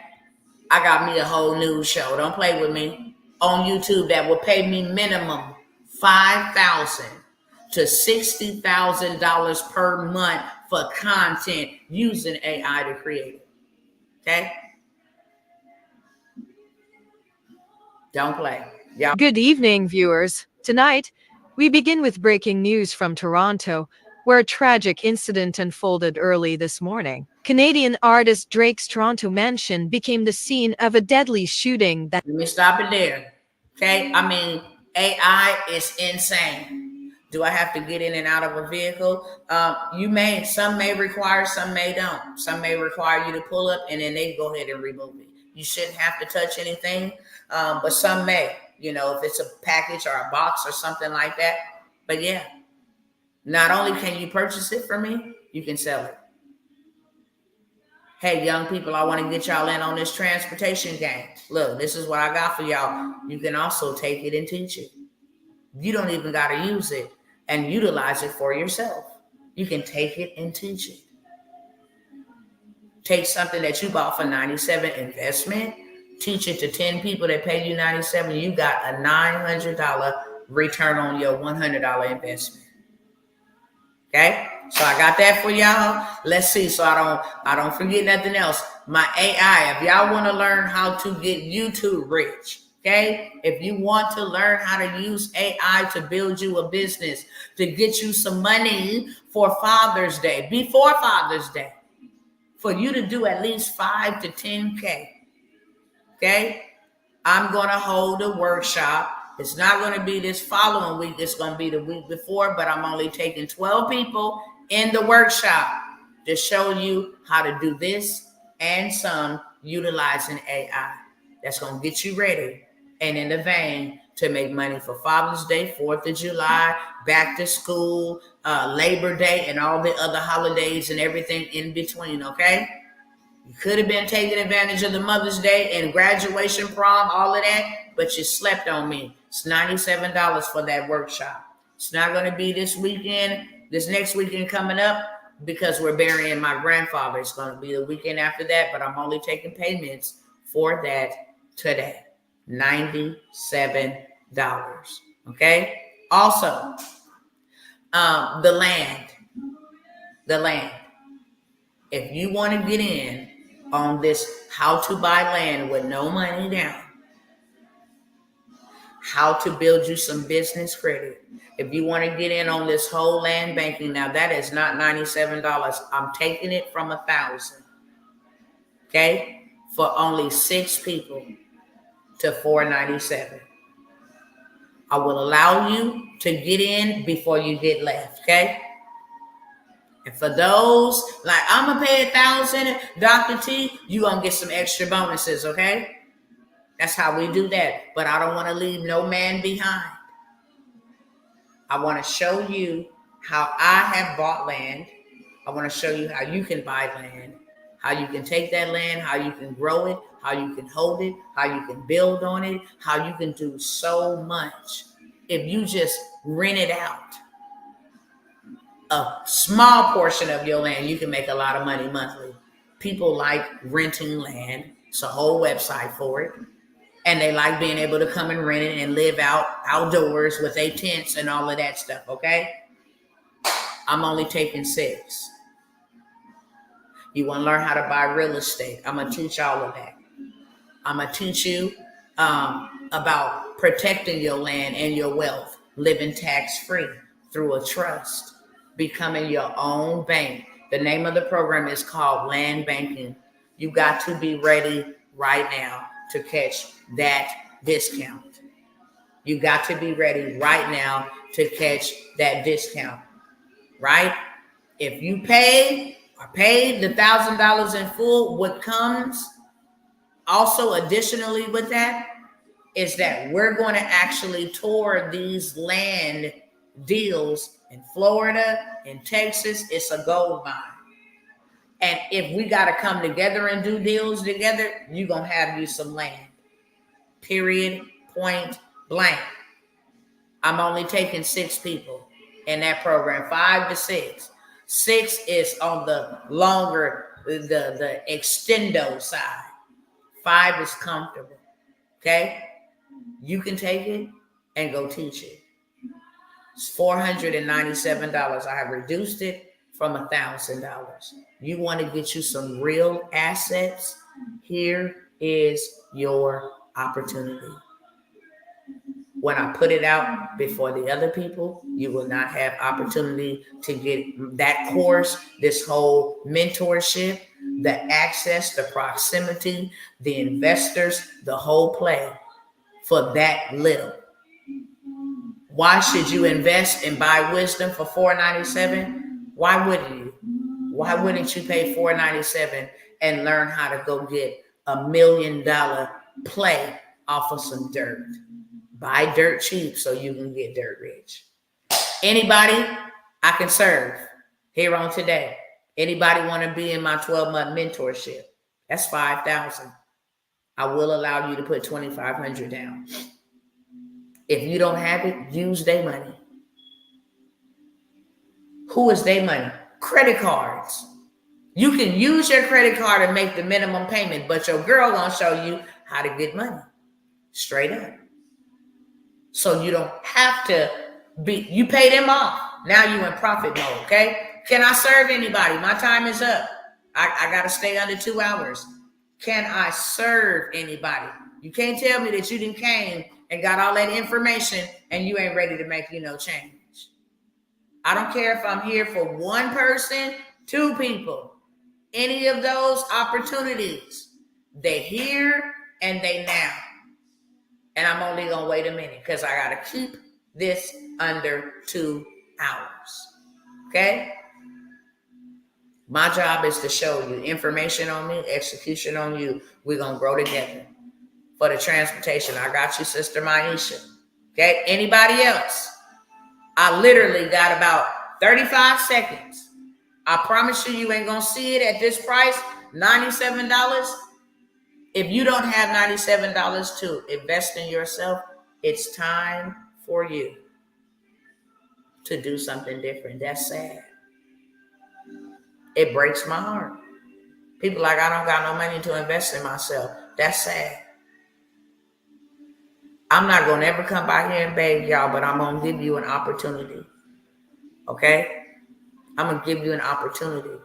I got me a whole news show. Don't play with me. On YouTube that will pay me minimum $5,000 to $60,000 per month for content using AI to create it. Okay? Don't play. Y'all. Good evening, viewers. Tonight, we begin with breaking news from Toronto, where a tragic incident unfolded early this morning. Canadian artist Drake's Toronto mansion became the scene of a deadly shooting that... Let me stop it there. Okay? I mean, AI is insane. Do I have to get in and out of a vehicle? Some may require, some may don't. Some may require you to pull up and then they go ahead and remove it. You shouldn't have to touch anything, but some may, if it's a package or a box or something like that. But yeah, not only can you purchase it from me, you can sell it. Hey, young people, I want to get y'all in on this transportation game. Look, this is what I got for y'all. You can also take it and teach it. You don't even got to use it and utilize it for yourself. You can take it and teach it. Take something that you bought for $97 investment, teach it to 10 people that pay you $97. You got a $900 return on your $100 investment. Okay, so I got that for y'all. Let's see, so I don't forget nothing else. My AI, if y'all want to learn how to get YouTube rich, okay, if you want to learn how to use AI to build you a business, to get you some money for Father's Day, before Father's Day, for you to do at least 5 to 10K, okay, I'm going to hold a workshop. It's not going to be this following week. It's going to be the week before, but I'm only taking 12 people in the workshop to show you how to do this and some utilizing AI. That's going to get you ready and in the vein to make money for Father's Day, 4th of July, back to school, Labor Day, and all the other holidays and everything in between, okay? You could have been taking advantage of the Mother's Day and graduation, prom, all of that, but you slept on me. It's $97 for that workshop. It's not going to be this weekend, this next weekend coming up, because we're burying my grandfather. It's going to be the weekend after that, but I'm only taking payments for that today. $97. Okay? Also, the land. If you want to get in on this how to buy land with no money down, how to build you some business credit. If you want to get in on this whole land banking, now that is not $97. I'm taking it from $1,000. Okay? For only 6 people to $497. I will allow you to get in before you get left. Okay? And for those, like, I'm going to pay $1,000, Dr. T, you're going to get some extra bonuses, okay? That's how we do that. But I don't want to leave no man behind. I want to show you how I have bought land. I want to show you how you can buy land, how you can take that land, how you can grow it, how you can hold it, how you can build on it, how you can do so much. If you just rent it out, a small portion of your land, you can make a lot of money monthly. People like renting land. It's a whole website for it. And they like being able to come and rent it and live outdoors with their tents and all of that stuff, okay? I'm only taking 6. You want to learn how to buy real estate? I'm going to teach all of that. I'm going to teach you about protecting your land and your wealth. living tax-free through a trust, becoming your own bank. The name of the program is called Land Banking. You got to be ready right now to catch that discount. You got to be ready right now to catch that discount, right? If you paid the $1,000 in full, what comes also additionally with that is that we're going to actually tour these land deals in Florida, in Texas. It's a gold mine. And if we got to come together and do deals together, you're going to have you some land. Period. Point blank. I'm only taking 6 people in that program, 5 to 6. 6 is on the longer, the extendo side. 5 is comfortable. Okay? You can take it and go teach it. It's $497. I have reduced it from $1,000. You want to get you some real assets? Here is your opportunity. When I put it out before the other people, you will not have opportunity to get that course, this whole mentorship, the access, the proximity, the investors, the whole play for that little. Why should you invest and buy wisdom for $497? Why wouldn't you? Why wouldn't you pay $497 and learn how to go get $1 million play off of some dirt? Buy dirt cheap so you can get dirt rich. Anybody I can serve here on today? Anybody want to be in my 12-month mentorship? That's $5,000. I will allow you to put $2,500 down. If you don't have it, use their money. Who is their money? Credit cards. You can use your credit card and make the minimum payment, but your girl gonna show you how to get money. Straight up. So you don't have to you pay them off. Now you in profit mode, okay? Can I serve anybody? My time is up. I got to stay under 2 hours. Can I serve anybody? You can't tell me that you didn't came and got all that information and you ain't ready to make change. I don't care if I'm here for 1 person, 2 people. Any of those opportunities, they here and they now. And I'm only going to wait a minute because I got to keep this under 2 hours. Okay? My job is to show you information on me, execution on you. We're going to grow together. For the transportation, I got you, Sister Maisha. Okay? Anybody else? I literally got about 35 seconds. I promise you, you ain't going to see it at this price, $97. If you don't have $97 to invest in yourself, it's time for you to do something different. That's sad. It breaks my heart. People like, I don't got no money to invest in myself. That's sad. I'm not going to ever come by here and beg y'all, but I'm going to give you an opportunity. Okay? I'm going to give you an opportunity.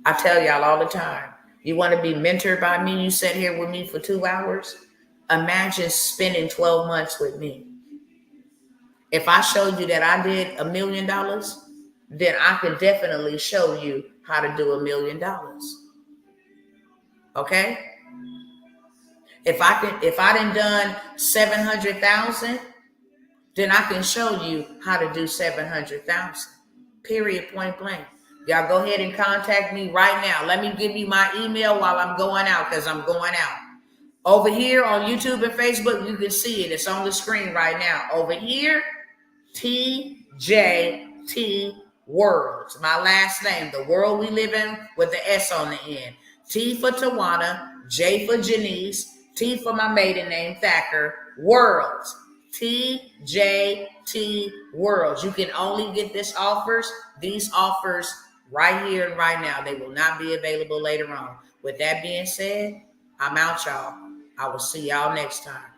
I tell y'all all the time, you want to be mentored by me? You sit here with me for 2 hours? Imagine spending 12 months with me. If I showed you that I did $1 million, then I could definitely show you how to do $1 million. Okay? If I done 700,000, then I can show you how to do 700,000. Period, point blank. Y'all go ahead and contact me right now. Let me give you my email while I'm going out, because I'm going out. Over here on YouTube and Facebook, you can see it. It's on the screen right now. Over here, TJT Worlds. My last name, the world we live in with the S on the end. T for Tawana, J for Janice, T for my maiden name, Thacker, Worlds. TJT Worlds. You can only get these offers right here and right now. They will not be available later on. With that being said, I'm out, y'all. I will see y'all next time.